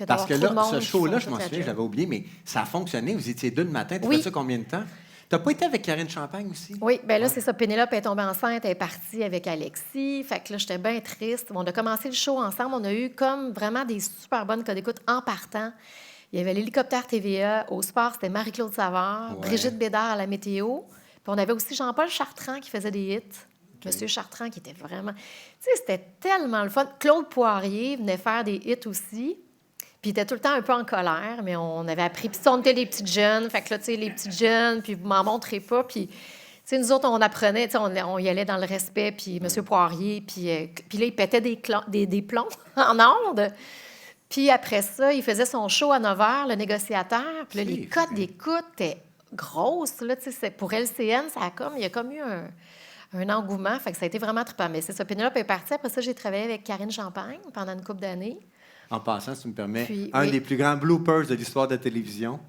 Parce que là, ce show-là, je m'en souviens, je l'avais oublié, mais ça a fonctionné. Vous étiez 2 le matin. Tu fais ça combien de temps? T'as pas été avec Karine Champagne aussi? Oui, bien là, c'est ça. Pénélope est tombée enceinte, elle est partie avec Alexis. Fait que là, j'étais bien triste. On a commencé le show ensemble. On a eu comme vraiment des super bonnes codes d'écoute en partant. Il y avait l'hélicoptère TVA. Au sport, c'était Marie-Claude Savard, Ouais. Brigitte Bédard à la météo. Puis on avait aussi Jean-Paul Chartrand qui faisait des hits. Monsieur Chartrand qui était vraiment... Tu sais, c'était tellement le fun. Claude Poirier venait faire des hits aussi. Puis il était tout le temps un peu en colère, mais on avait appris. Puis on était des petites jeunes. Fait que là, tu sais, les petites jeunes, puis vous m'en montrez pas. Puis, tu sais, nous autres, on apprenait, tu sais, on y allait dans le respect. Puis Monsieur Poirier, puis là, il pétait des plombs en ondes. Puis après ça, il faisait son show à 9 h, le négociateur. Puis là, les cotes d'écoute étaient grosses. Là, tu sais, pour LCN, il y a comme eu un engouement. Fait que ça a été vraiment trippant. Mais c'est ça, Pénélope est partie. Après ça, j'ai travaillé avec Karine Champagne pendant une couple d'années. En passant, si tu me permets, Puis, un oui. des plus grands bloopers de l'histoire de la télévision.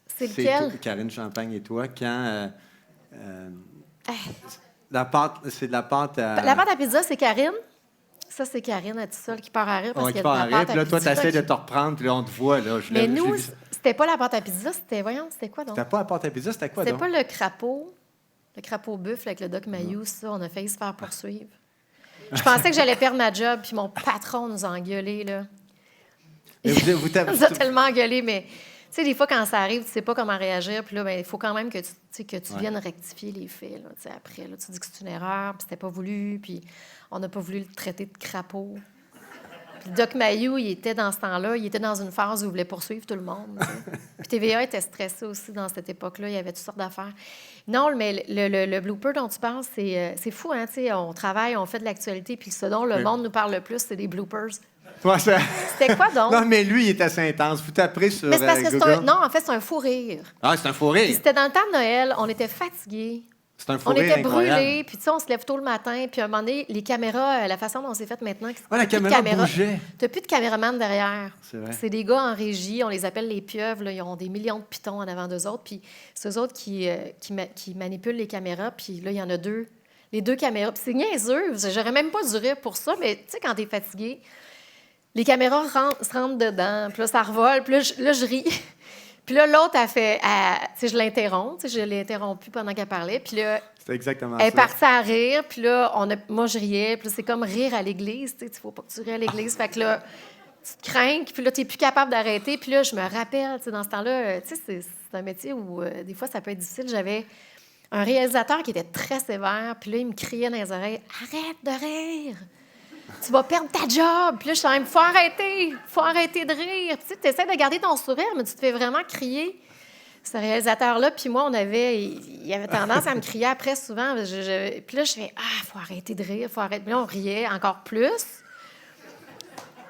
C'est lequel? Karine Champagne et toi, quand la pâte, c'est de la pâte à... La pâte à pizza, c'est Karine. Ça, c'est Karine, elle toute seule, qui part à rire parce Ouais, qu'il qui y a de part la en pâte rire, à puis là, toi, pizza. tu essaies de te reprendre, puis là, on te voit. Là, Mais nous, c'était pas la pâte à pizza, c'était quoi donc? C'était pas la pâte à pizza, c'était quoi C'était donc? pas le crapaud buffle avec le Doc Mayou, ça. On a failli se faire poursuivre. Je pensais que j'allais perdre ma job, puis mon patron nous a engueulés, là. Mais vous Il nous a tellement engueulés, mais... Tu sais, des fois, quand ça arrive, tu sais pas comment réagir, puis là, ben, il faut quand même que tu viennes rectifier les faits, là, tu sais, après. Là, tu dis que c'est une erreur, puis c'était pas voulu, puis on n'a pas voulu le traiter de crapaud. Puis Doc Mayou, il était dans ce temps-là, il était dans une phase où il voulait poursuivre tout le monde. Tu sais. Puis TVA était stressé aussi dans cette époque-là, il y avait toutes sortes d'affaires. Non, mais le blooper dont tu parles, c'est fou, hein, tu sais, on travaille, on fait de l'actualité, puis ce dont le monde nous parle le plus, c'est des bloopers. Ouais, C'était quoi donc? Non, mais lui, il est assez intense. Vous tapez sur Mais c'est parce que Google. Non, en fait, c'est un fou rire. Ah, c'est un fou Puis rire. c'était dans le temps de Noël, on était fatigués. C'est un fou On rire était incroyable. brûlés, puis tu sais, on se lève tôt le matin, puis à un moment donné, les caméras, la façon dont c'est fait maintenant... Ouais, la caméra bougeait. Tu n'as plus de caméraman derrière. C'est vrai. C'est des gars en régie, on les appelle les pieuvres, là, ils ont des millions de pitons en avant d'eux autres, puis c'est eux autres qui manipulent les caméras, puis là, il y en a deux. Les deux caméras, puis c'est niaiseux, j'aurais même pas du rire pour ça, mais tu sais, quand t'es fatigué, les caméras se rentrent dedans, puis là, ça revole, puis là, je ris. Puis là, l'autre, tu sais, je l'interromps, tu sais, je l'ai interrompue pendant qu'elle parlait, puis là, C'est exactement elle est ça. partie à rire, puis là, moi, je riais, puis là, c'est comme rire à l'église, tu sais, il faut pas que tu ries à l'église, fait que là, tu te crains, puis là, tu n'es plus capable d'arrêter, puis là, je me rappelle, tu sais, dans ce temps-là, tu sais, c'est un métier où, des fois, ça peut être difficile. J'avais un réalisateur qui était très sévère, puis là, il me criait dans les oreilles, « Arrête de rire! Tu vas perdre ta job! » Puis là, je suis même, « Faut arrêter de rire! » Puis tu essaies de garder ton sourire, mais tu te fais vraiment crier. Ce réalisateur-là, puis moi, il avait tendance à me crier après souvent. Puis là, je fais, « Faut arrêter de rire, faut arrêter. » Puis là, on riait encore plus.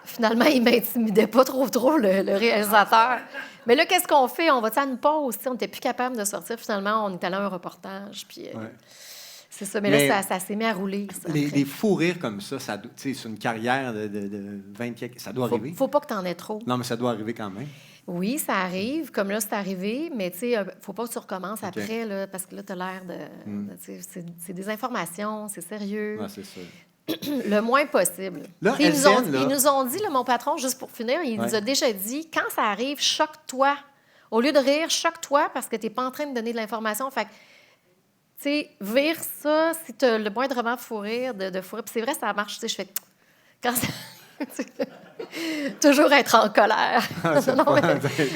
Finalement, il m'intimidait pas trop, le réalisateur. Mais là, qu'est-ce qu'on fait? On va-tu à une pause? On n'était plus capable de sortir. Finalement, on est allé à un reportage. Puis, c'est ça. Mais là, ça s'est mis à rouler. Ça, les fous rires comme ça c'est une carrière de 20 ça doit arriver. Faut pas que tu en aies trop. Non, mais ça doit arriver quand même. Oui, ça arrive. Comme là, c'est arrivé. Mais tu sais, faut pas que tu recommences après, là, parce que là, tu as l'air c'est des informations, c'est sérieux. Ouais, c'est ça. Le moins possible. Là, Puis ils nous ont dit, là, mon patron, juste pour finir, il nous a déjà dit, quand ça arrive, choque-toi. Au lieu de rire, choque-toi parce que tu n'es pas en train de donner de l'information. Fait que, tu sais, vire ça, si tu as le moindrement fou rire, de fou rire. Puis c'est vrai, ça marche. Tu sais, je fais... Quand ça... Toujours être en colère.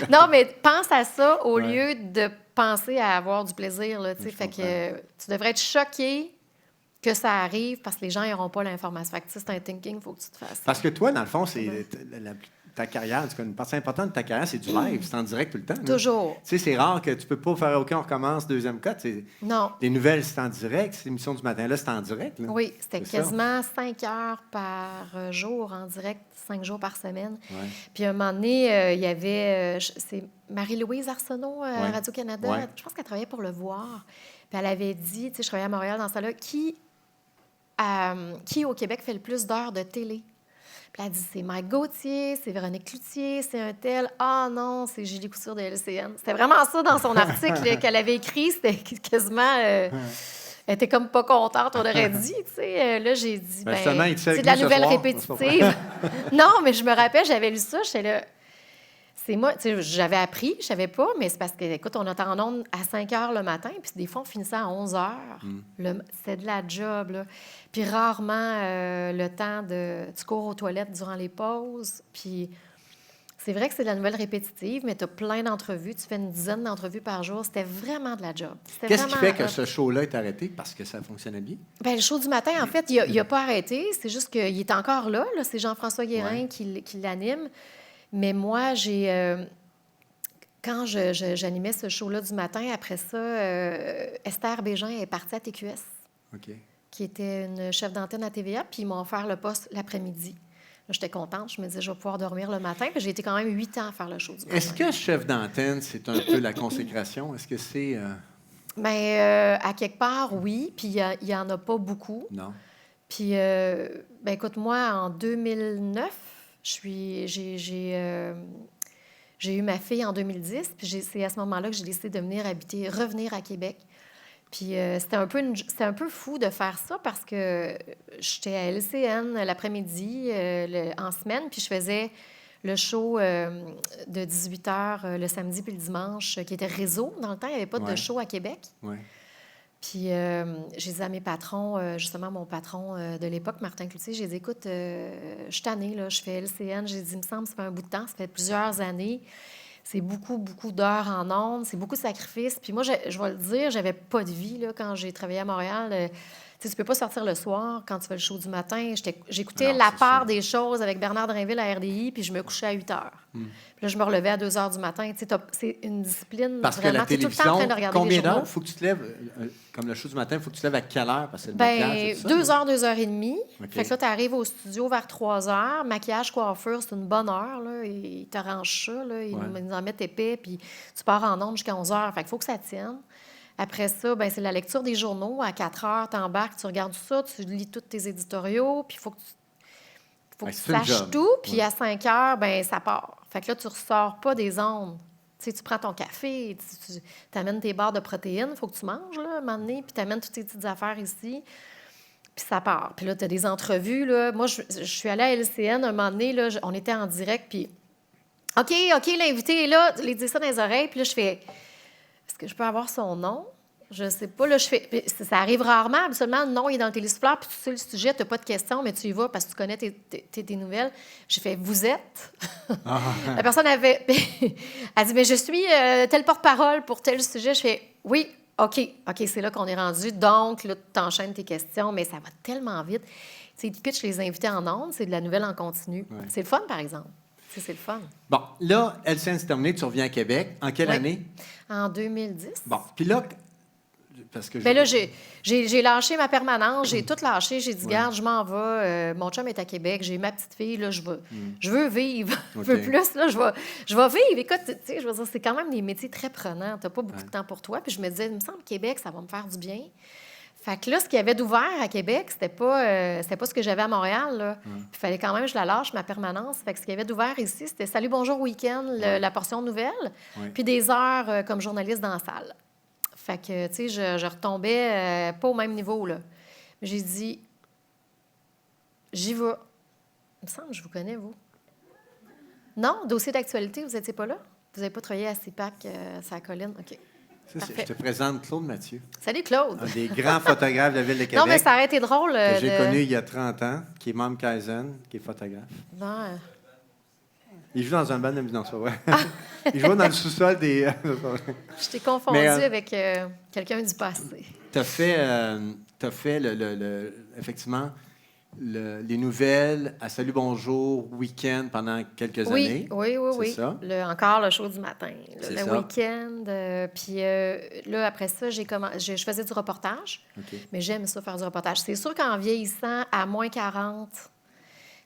non, mais pense à ça au lieu de penser à avoir du plaisir. Là, fait que tu devrais être choqué que ça arrive parce que les gens n'auront pas l'information. Fait que c'est un thinking, il faut que tu te fasses. Parce que toi, dans le fond, c'est ta carrière, en tout cas, une partie importante de ta carrière, c'est du live, c'est en direct tout le temps. Là. Toujours. Tu sais, c'est rare que tu peux pas faire OK, on recommence, deuxième cut. Non. Les nouvelles, c'est en direct. C'est l'émission du matin, là, c'est en direct. Là. Oui, c'était quasiment 5 heures par jour en direct, 5 jours par semaine. Ouais. Puis à un moment donné, il y avait... c'est Marie-Louise Arsenault à Radio-Canada. Ouais. Je pense qu'elle travaillait pour Le Voir. Puis elle avait dit, tu sais, je travaillais à Montréal dans ça là, qui au Québec fait le plus d'heures de télé? Puis elle a dit, c'est Mike Gauthier, c'est Véronique Cloutier, c'est un tel. Ah non, c'est Julie Couture de LCN. C'était vraiment ça dans son article qu'elle avait écrit. C'était quasiment... elle était comme pas contente, on aurait dit. Tu sais. Là, j'ai dit, c'est de la nouvelle répétitive. Non, mais je me rappelle, j'avais lu ça, j'étais là... c'est moi, tu sais, j'avais appris, je savais pas, mais c'est parce que, écoute, on était en ondes à 5 heures le matin, puis des fois, on finissait à 11 heures. C'était de la job, là. Puis rarement le temps tu cours aux toilettes durant les pauses. Puis c'est vrai que c'est de la nouvelle répétitive, mais tu as plein d'entrevues. Tu fais une dizaine d'entrevues par jour. C'était vraiment de la job. C'était Qu'est-ce qui vraiment fait que ce show-là est arrêté? Parce que ça fonctionnait bien? Bien, le show du matin, en fait, il n'a pas arrêté. C'est juste qu'il est encore là. C'est Jean-François Guérin Ouais. qui l'anime. Mais moi, quand j'animais ce show-là du matin, après ça, Esther Bégin est partie à TQS, OK. qui était une chef d'antenne à TVA, puis ils m'ont offert le poste l'après-midi. Là, j'étais contente. Je me disais, je vais pouvoir dormir le matin. Puis j'ai été quand même 8 ans à faire le show du matin. Est-ce que chef d'antenne, c'est un peu la consécration? Est-ce que c'est... Bien, à quelque part, oui. Puis il n'y en a pas beaucoup. Non. Puis, ben écoute, moi, en 2009, j'ai eu ma fille en 2010, puis c'est à ce moment-là que j'ai décidé de revenir à Québec. Puis c'était un peu fou de faire ça parce que j'étais à LCN l'après-midi, en semaine, puis je faisais le show de 18 h le samedi puis le dimanche, qui était réseau. Dans le temps, il n'y avait pas de show à Québec. Oui. Puis j'ai dit à mes patrons, justement mon patron de l'époque, Martin Cloutier, j'ai dit, écoute, je suis tannée, là, je fais LCN. J'ai dit, il me semble que ça fait un bout de temps, ça fait plusieurs années. C'est beaucoup, beaucoup d'heures en ondes, c'est beaucoup de sacrifices. Puis moi, je vais le dire, j'avais pas de vie là, quand j'ai travaillé à Montréal. Tu sais, tu peux pas sortir le soir quand tu fais le show du matin. J'écoutais La part des choses avec Bernard Drinville à RDI, puis je me couchais à 8 heures. Puis là, je me relevais à 2 heures du matin. Tu sais, c'est une discipline. Parce que vraiment, la télévision, tout le temps en train de regarder combien les journaux. d'heures? Il faut que tu te lèves, comme le show du matin, il faut que tu te lèves à quelle heure? Parce que le Bien, maquillage, c'est ça, 2 heures, 2 heures et demie. OK. Fait que là, tu arrives au studio vers 3 heures. Maquillage, coiffure, c'est une bonne heure. Là. Ils t'arrangent ça. Là. Ils nous en mettent épais. Puis tu pars en ondes jusqu'à 11 heures. Fait qu'il faut que ça tienne. Après ça, ben, c'est la lecture des journaux. À 4 heures, tu embarques, tu regardes tout ça, tu lis tous tes éditoriaux. Puis il faut que tu saches tout. Puis à 5 heures, ben, ça part. Fait que là, tu ne ressors pas des ondes. Tu sais, tu prends ton café, tu amènes tes barres de protéines, il faut que tu manges, là, à un moment donné, puis tu amènes toutes tes petites affaires ici, puis ça part. Puis là, tu as des entrevues, là. Moi, je suis allée à LCN, un moment donné, là, on était en direct, puis OK, l'invité est là, les dis ça dans les oreilles, puis là, je fais, est-ce que je peux avoir son nom? Je sais pas, là, je fais... Ça arrive rarement, absolument. Le nom, il est dans le télésouffleur, puis tu sais le sujet, tu n'as pas de questions, mais tu y vas parce que tu connais tes nouvelles. J'ai fait, vous êtes? La personne avait... Elle dit, mais je suis tel porte-parole pour tel sujet. Je fais, oui, OK, c'est là qu'on est rendu. Donc, là, tu enchaînes tes questions, mais ça va tellement vite. Tu sais, ils pitchent les invités en ondes, c'est de la nouvelle en continu. Ouais. C'est le fun, par exemple. C'est le fun. Bon, là, LCN, c'est terminé, tu reviens à Québec. En quelle année? En 2010. Bon, puis là... Parce que bien là, j'ai lâché ma permanence, j'ai tout lâché. J'ai dit, garde, je m'en vais. Mon chum est à Québec, j'ai ma petite fille, là, je veux vivre. Je veux plus, là, je vais vivre. Écoute, tu sais, je veux dire, c'est quand même des métiers très prenants. Tu n'as pas beaucoup de temps pour toi. Puis je me disais, il me semble que Québec, ça va me faire du bien. Fait que là, ce qu'il y avait d'ouvert à Québec, c'était pas ce que j'avais à Montréal, là. Il fallait quand même que je la lâche, ma permanence. Fait que ce qu'il y avait d'ouvert ici, c'était Salut, bonjour, week-end, la portion nouvelle, puis des heures comme journaliste dans la salle. Fait que, tu sais, je retombais pas au même niveau, là. J'ai dit, j'y vais. Il me semble que je vous connais, vous. Non? Dossier d'actualité, vous n'étiez pas là? Vous n'avez pas travaillé à CIPAC, sur la colline? OK. Je te présente Claude Mathieu. Salut, Claude. Un des grands photographes de la Ville de Québec. Non, mais ça aurait été drôle. Que j'ai connu il y a 30 ans, qui est membre Kaizen, qui est photographe. Non. Il joue dans un band de musique. Non, c'est vrai. Il joue dans le sous-sol des... Je t'ai confondu avec quelqu'un du passé. Tu as fait, effectivement, les nouvelles à Salut Bonjour, week-end pendant quelques années. Oui. Ça? Encore le show du matin, le ça. week-end. Puis là, après ça, je faisais du reportage. Okay. Mais j'aime ça, faire du reportage. C'est sûr qu'en vieillissant, à moins 40...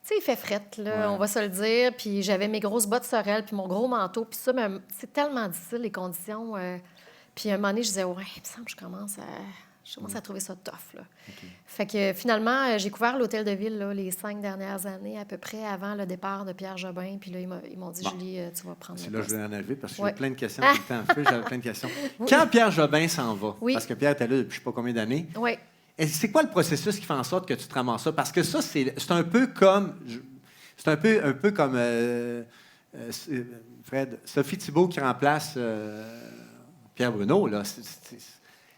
Tu sais, il fait frette, là, on va se le dire. Puis j'avais mes grosses bottes sorel, puis mon gros manteau. Puis ça, c'est tellement difficile, les conditions. Puis à un moment donné, je disais, ouais, il me semble que je commence à trouver ça tough, là. Okay. Fait que finalement, j'ai couvert l'Hôtel de Ville, là, les 5 dernières années, à peu près, avant le départ de Pierre Jobin. Puis là, ils m'ont dit, Julie, tu vas prendre c'est là que je voulais en arriver, parce que j'ai plein de questions tout le temps. J'avais plein de questions. Oui. Quand Pierre Jobin s'en va, parce que Pierre était là depuis je ne sais pas combien d'années, c'est quoi le processus qui fait en sorte que tu te ramasses ça? Parce que ça, c'est un peu comme... C'est un peu comme Fred, Sophie Thibault qui remplace Pierre Bruno, là,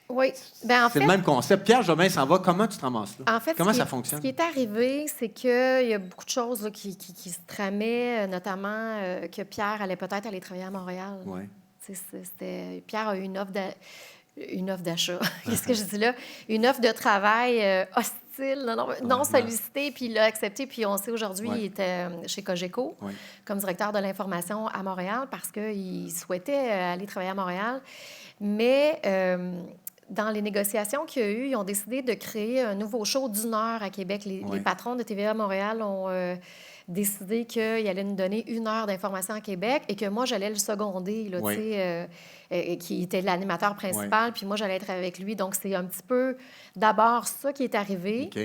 Oui. Ben, en c'est fait, le même concept. Pierre Jobin s'en va. Comment tu te ramasses là? en fait, Comment ce ça qui fonctionne? ce qui est arrivé, c'est qu'il y a beaucoup de choses là, qui se tramaient, notamment que Pierre allait peut-être aller travailler à Montréal. Oui. Tu sais, Pierre a eu une offre d'achat. Qu'est-ce que je dis là? Une offre de travail hostile, non sollicitée, puis il l'a accepté. Puis on sait aujourd'hui, il était chez Cogeco comme directeur de l'information à Montréal parce qu'il souhaitait aller travailler à Montréal. Mais dans les négociations qu'il y a eu, ils ont décidé de créer un nouveau show d'1 heure à Québec. Les patrons de TVA Montréal ont décidé qu'ils allaient nous donner 1 heure d'information à Québec et que moi, j'allais le seconder, là, tu sais, qui était l'animateur principal, puis moi, j'allais être avec lui. Donc, c'est un petit peu d'abord ça qui est arrivé. OK.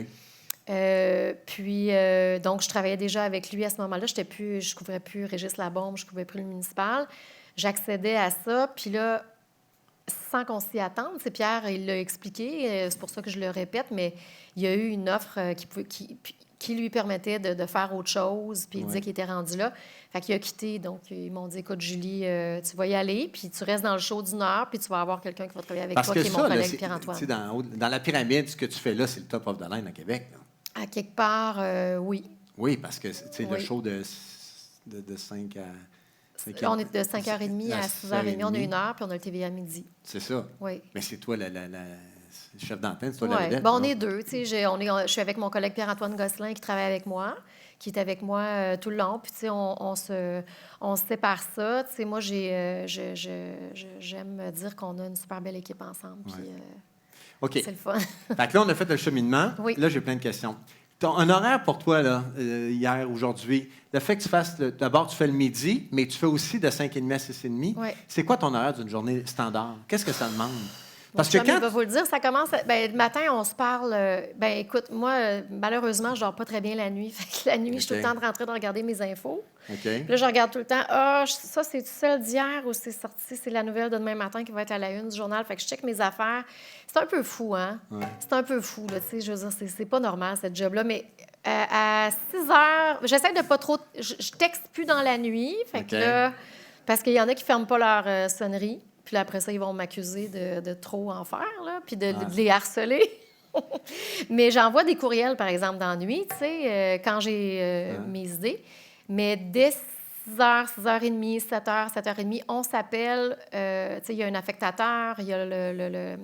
Donc, je travaillais déjà avec lui à ce moment-là. Je ne couvrais plus Régis Labombe, je ne couvrais plus le municipal. J'accédais à ça, puis là, sans qu'on s'y attende. C'est Pierre, il l'a expliqué, c'est pour ça que je le répète, mais il y a eu une offre qui lui permettait de faire autre chose, puis il disait qu'il était rendu là. Fait qu'il a quitté, donc ils m'ont dit, écoute, Julie, tu vas y aller, puis tu restes dans le show d'1 heure, puis tu vas avoir quelqu'un qui va travailler avec toi, qui est mon collègue Pierre-Antoine. Dans la pyramide, ce que tu fais là, c'est le top of the line à Québec. Là. À quelque part, oui. Oui, parce que le show de 5 à... On est de 5h30 à 6h30, on a 1 heure, puis on a le TVA à midi. C'est ça. Oui. Mais c'est toi le chef d'antenne, c'est toi la vedette. Bon, on est deux. Tu sais, je suis avec mon collègue Pierre-Antoine Gosselin qui travaille avec moi, qui est avec moi tout le long. Puis, tu sais, on se sépare ça. Tu sais, moi, j'aime dire qu'on a une super belle équipe ensemble. Puis, OK. C'est le fun. Fait que là, on a fait le cheminement. Oui. Là, j'ai plein de questions. Un horaire pour toi, là, hier, aujourd'hui, le fait que tu fasses... D'abord, tu fais le midi, mais tu fais aussi de 5h30 à 6h30. Oui. C'est quoi ton horaire d'une journée standard? Qu'est-ce que ça demande? Parce que quand... Il va vous le dire, ça commence... Le matin, on se parle... écoute, moi, malheureusement, je dors pas très bien la nuit. Fait que la nuit, je suis tout le temps en train de regarder mes infos. Puis là, je regarde tout le temps. Ça, c'est celle d'hier ou c'est sorti? C'est la nouvelle de demain matin qui va être à la une du journal. Fait que je check mes affaires. C'est un peu fou, hein? Ouais. C'est un peu fou, là. Tu sais, je veux dire, c'est pas normal, cette job-là. Mais à 6 heures, j'essaie de pas trop... Je texte plus dans la nuit. Fait que là... Parce qu'il y en a qui ferment pas leur sonnerie. Puis là, après ça, ils vont m'accuser de trop en faire, là, puis de les harceler. Mais j'envoie des courriels, par exemple, dans la nuit, tu sais, quand j'ai mes idées. Mais dès 6h, 6h30, 7h, 7h30, on s'appelle. Tu sais, il y a un affectateur, il y a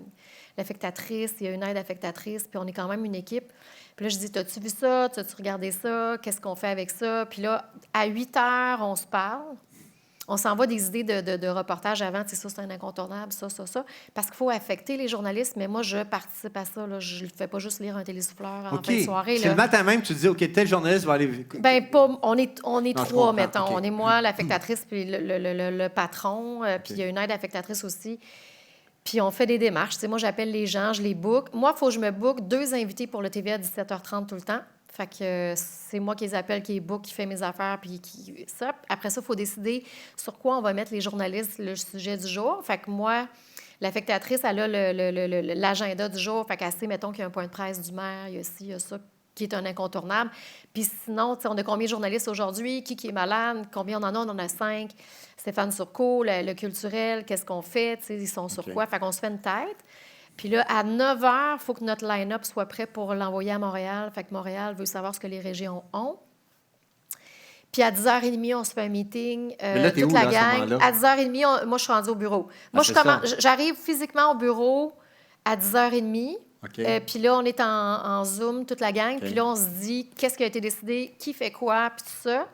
l'affectatrice, il y a une aide affectatrice, puis on est quand même une équipe. Puis là, je dis, t'as-tu vu ça? T'as-tu regardé ça? Qu'est-ce qu'on fait avec ça? Puis là, à 8h, on se parle. On s'envoie des idées de reportage avant. Tu sais, ça, c'est un incontournable, ça. Parce qu'il faut affecter les journalistes, mais moi, je participe à ça. Là. Je ne fais pas juste lire un télésouffleur en fin de soirée. C'est le matin même, tu dis, OK, tel journaliste va aller... Bien, pas... On est 3, mettons. Okay. On est moi, l'affectatrice, puis le patron, puis il y a une aide affectatrice aussi. Puis on fait des démarches. Tu sais, moi, j'appelle les gens, je les book. Moi, il faut que je me book 2 invités pour le TV à 17h30 tout le temps. Fait que c'est moi qui les appelle, qui les book, qui fait mes affaires, puis ça. Après ça, il faut décider sur quoi on va mettre les journalistes, le sujet du jour. Fait que moi, l'affectatrice, elle a l'agenda du jour. Fait qu'elle sait, mettons, qu'il y a un point de presse du maire, il y a ci, il y a ça, qui est un incontournable. Puis sinon, on a combien de journalistes aujourd'hui? Qui est malade? Combien on en a? On en a 5. Stéphane Surcourt, le culturel, qu'est-ce qu'on fait? T'sais, ils sont sur quoi? Fait qu'on se fait une tête. Puis là, à 9h, il faut que notre line-up soit prêt pour l'envoyer à Montréal. Fait que Montréal veut savoir ce que les régions ont. Puis à 10h30, on se fait un meeting, là, toute la gang. À 10h30, moi, je suis rendue au bureau. Moi, j'arrive physiquement au bureau à 10h30. Puis là, on est en Zoom, toute la gang. Puis là, on se dit qu'est-ce qui a été décidé, qui fait quoi, puis tout ça.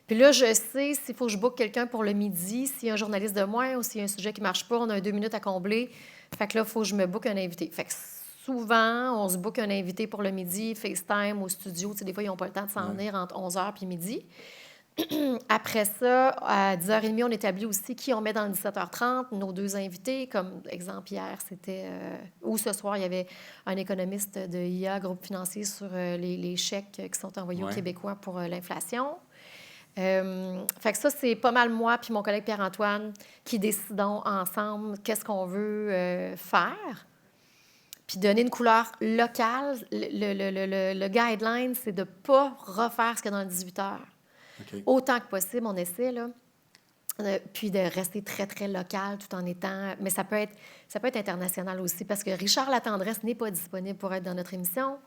Puis là, je sais s'il faut que je book quelqu'un pour le midi, s'il y a un journaliste de moins ou s'il y a un sujet qui ne marche pas, on a 2 minutes à combler. Fait que là, il faut que je me book un invité. Fait que souvent, on se book un invité pour le midi, FaceTime au studio. Tu sais, des fois, ils n'ont pas le temps de s'en venir entre 11h et midi. Après ça, à 10h30, on établit aussi qui on met dans le 17h30, nos 2 invités. Comme exemple, hier, c'était... ou ce soir, il y avait un économiste de IA, groupe financier, sur les chèques qui sont envoyés aux Québécois pour l'inflation. Fait que ça, c'est pas mal moi puis mon collègue Pierre-Antoine qui décidons ensemble qu'est-ce qu'on veut faire. Puis donner une couleur locale. Le guideline, c'est de ne pas refaire ce qu'il y a dans le 18h. OK. Autant que possible, on essaie, là. Puis de rester très, très local tout en étant... Mais ça peut être international aussi, parce que Richard Latendresse n'est pas disponible pour être dans notre émission.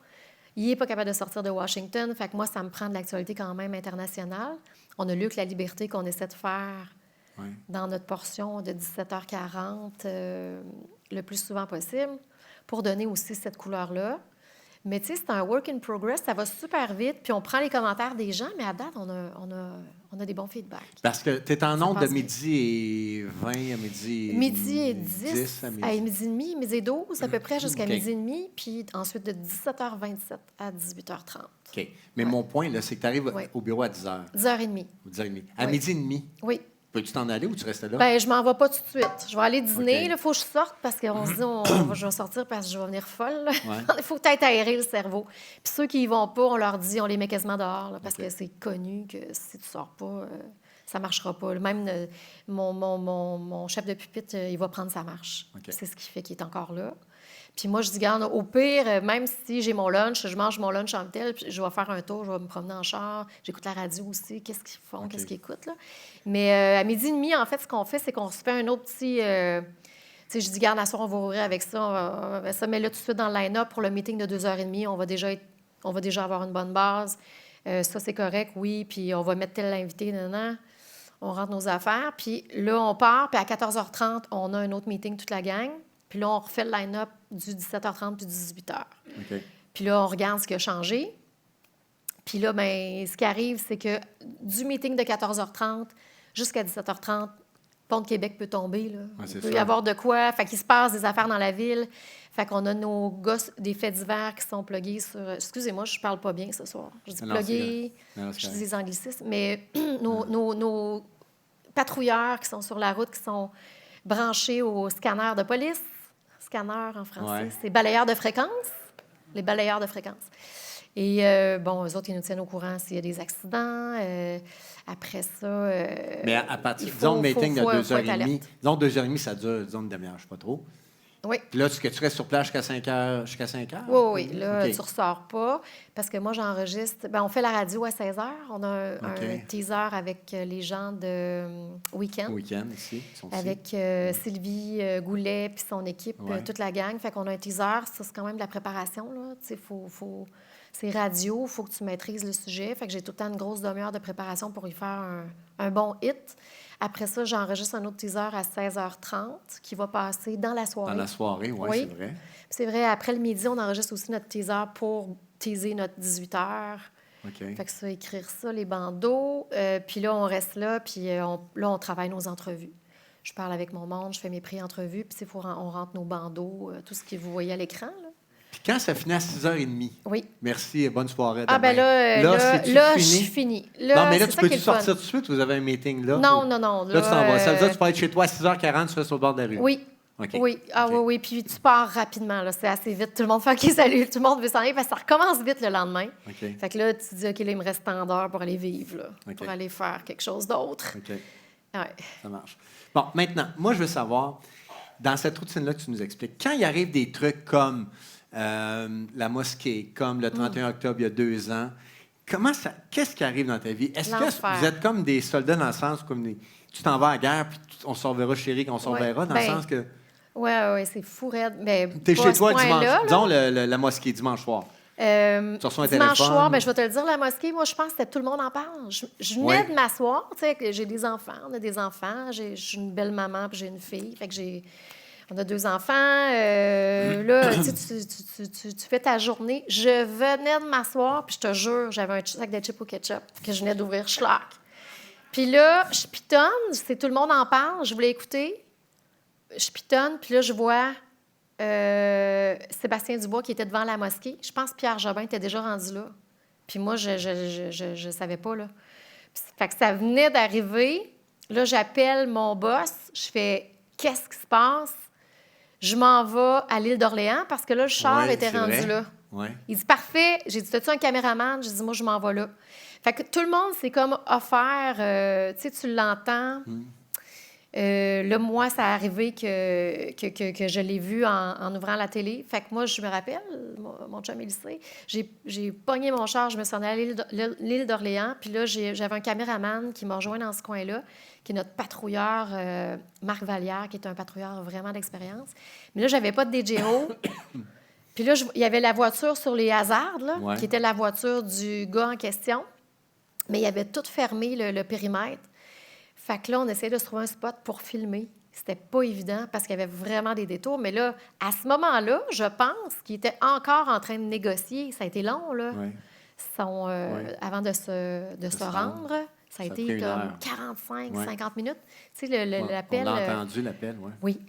Il n'est pas capable de sortir de Washington. Fait que moi, ça me prend de l'actualité quand même internationale. On a Luc La Liberté qu'on essaie de faire dans notre portion de 17h40 le plus souvent possible pour donner aussi cette couleur-là. Mais tu sais, c'est un work in progress, ça va super vite, puis on prend les commentaires des gens, mais à date, on a des bons feedbacks. Parce que tu es en Ça ondes de passe midi et 20 à midi... Midi et 10, à à midi et demi, midi et 12 à peu près, jusqu'à OK. midi et demi, puis ensuite de 17h27 à 18h30. OK. Mais mon point, là, c'est que tu arrives Oui. au bureau à 10h 10h30. ou 10h30. À Oui. midi et demi, Oui. peux-tu t'en aller ou tu restes là? Bien, je m'en vais pas tout de suite. Je vais aller dîner. OK. Il faut que je sorte parce qu'on se dit, je vais sortir parce que je vais venir folle. là. Ouais. Il faut peut-être aérer le cerveau. Puis ceux qui y vont pas, on leur dit, on les met quasiment dehors là, parce OK. que c'est connu que si tu sors pas, ça marchera pas. Même mon chef de pupitre, il va prendre sa marche. OK. C'est ce qui fait qu'il est encore là. Puis moi, je dis, garde, au pire, même si j'ai mon lunch, je mange mon lunch en tel, puis je vais faire un tour, je vais me promener en char, j'écoute la radio aussi, qu'est-ce qu'ils font, OK. qu'est-ce qu'ils écoutent, là. Mais à midi et demi, en fait, ce qu'on fait, c'est qu'on se fait un autre petit... tu sais, je dis, garde, à soir, on va ouvrir avec ça, on va ça, mais là, tout de suite, dans le line-up, pour le meeting de 2h30, on va déjà avoir une bonne base. Ça, c'est correct, oui, puis on va mettre tel invité, non. On rentre nos affaires, puis là, on part, puis à 14h30, on a un autre meeting, toute la gang. Puis là, on refait le line-up du 17h30 puis du 18h. OK. Puis là, on regarde ce qui a changé. Puis là, bien, ce qui arrive, c'est que du meeting de 14h30 jusqu'à 17h30, Pont de Québec peut tomber. Là. Ouais, c'est Il peut y ça. avoir de quoi. Fait qu'il se passe des affaires dans la ville. Fait qu'on a nos gosses, des faits divers qui sont plugués sur... Excusez-moi, je parle pas bien ce soir. Je dis Non, plugués, non, c'est je dis correct. des anglicismes. Mais nos patrouilleurs qui sont sur la route, qui sont branchés au scanner de police. Scanner en français, Ouais. c'est balayeur de fréquence. Les balayeurs de fréquence. Et bon, eux autres, ils nous tiennent au courant s'il y a des accidents. Après ça... Mais à partir, il faut- disons, le meeting de faut être 2h30, alerte. disons 2h30, ça dure, disons, une demi-heure, je sais pas trop. Oui. Puis là, est-ce que tu restes sur place jusqu'à 5h? Jusqu'à 5h? Oui, oui. Là, OK. tu ressors pas parce que moi, j'enregistre. Ben, on fait la radio à 16h. On a un OK. teaser avec les gens de Week-end. Week-end, ici. Ils sont ici. Avec Sylvie Goulet puis son équipe, Ouais. toute la gang. Fait qu'on a un teaser. Ça, c'est quand même de la préparation, là. Tu sais, c'est radio, il faut que tu maîtrises le sujet. Fait que j'ai tout le temps une grosse demi-heure de préparation pour y faire un bon hit. Après ça, j'enregistre un autre teaser à 16h30 qui va passer dans la soirée. Dans la soirée, oui, Oui. c'est vrai. Puis c'est vrai, après le midi, on enregistre aussi notre teaser pour teaser notre 18h. OK. Fait que ça, écrire ça, les bandeaux. Puis là, on reste là, puis on travaille nos entrevues. Je parle avec mon monde, je fais mes pré-entrevues, puis on rentre nos bandeaux, tout ce que vous voyez à l'écran. Là. Puis quand ça finit à 6h30, Oui. merci et bonne soirée. Ah, ben c'est-tu là, je fini? suis finie. Là, Non, mais là, c'est tu ça peux-tu qui est le fun. sortir tout de suite ou vous avez un meeting là? Non, Ou- non, non. Là, tu t'en vas. Ça veut dire euh, que tu peux être chez toi à 6h40, tu restes au bord de la rue. Oui. OK. Oui, ah OK. oui, oui. Puis tu pars rapidement, là. C'est assez vite. Tout le monde fait OK, salut. Tout le monde veut s'en aller parce que ça recommence vite le lendemain. OK. Fait que là, tu te dis, OK, là, il me reste tant d'heures pour aller vivre, là, OK. pour aller faire quelque chose d'autre. OK. Ouais. Ça marche. Bon, maintenant, moi, je veux savoir, dans cette routine-là que tu nous expliques, quand il arrive des trucs comme la mosquée, comme le 31 octobre il y a 2 ans, qu'est-ce qui arrive dans ta vie? Est-ce que L'enfer. vous êtes comme des soldats dans le sens comme tu t'en vas à la guerre, puis on se reverra chérie, qu'on se Ouais. reverra, dans Ben, le sens que Oui, oui, c'est fou raide. Mais tu es pas chez à ce toi dimanche, point-là, là. disons la mosquée dimanche soir. Tu reçois un Dimanche téléphone. soir, ben, je vais te le dire, la mosquée, moi, je pense que tout le monde en parle. Je venais Ouais. de m'asseoir, tu sais, que j'ai des enfants, on a des enfants, je suis une belle maman, puis j'ai une fille, fait que on a 2 enfants. Là, tu sais, tu fais ta journée. Je venais de m'asseoir, puis je te jure, j'avais un sac de chips au ketchup que je venais d'ouvrir, schlac. Puis là, je pitonne, c'est tout le monde en parle, je voulais écouter. Je pitonne, puis là, je vois Sébastien Dubois qui était devant la mosquée. Je pense que Pierre Jobin était déjà rendu là. Puis moi, je savais pas, là. Puis, fait que ça venait d'arriver. Là, j'appelle mon boss. Je fais « Qu'est-ce qui se passe? » Je m'en vais à l'île d'Orléans parce que là, le char Ouais, était c'est rendu vrai. là. Ouais. Il dit « Parfait. » J'ai dit « T'as-tu un caméraman? » J'ai dit « Moi, je m'en vais là. » Fait que tout le monde, c'est comme offert. Tu sais, tu l'entends. Là, moi, ça a arrivé que je l'ai vu en ouvrant la télé. Fait que moi, je me rappelle, mon chum, il le sait, j'ai pogné mon char, je me suis en allée à l'île d'Orléans, puis là, j'avais un caméraman qui m'a rejoint dans ce coin-là, qui est notre patrouilleur, Marc Vallière, qui est un patrouilleur vraiment d'expérience. Mais là, j'avais pas de DJO. Puis là, il y avait la voiture sur les hasards, là, Ouais. qui était la voiture du gars en question. Mais il avait tout fermé, le périmètre. Fait que là, on essayait de se trouver un spot pour filmer. C'était pas évident parce qu'il y avait vraiment des détours. Mais là, à ce moment-là, je pense qu'il était encore en train de négocier. Ça a été long, là. Ouais. Avant de se rendre. Ça a été pris une comme heure. 45, Ouais. 50 minutes. Tu sais, Ouais, l'appel... on l'a entendu, l'appel, oui. Oui.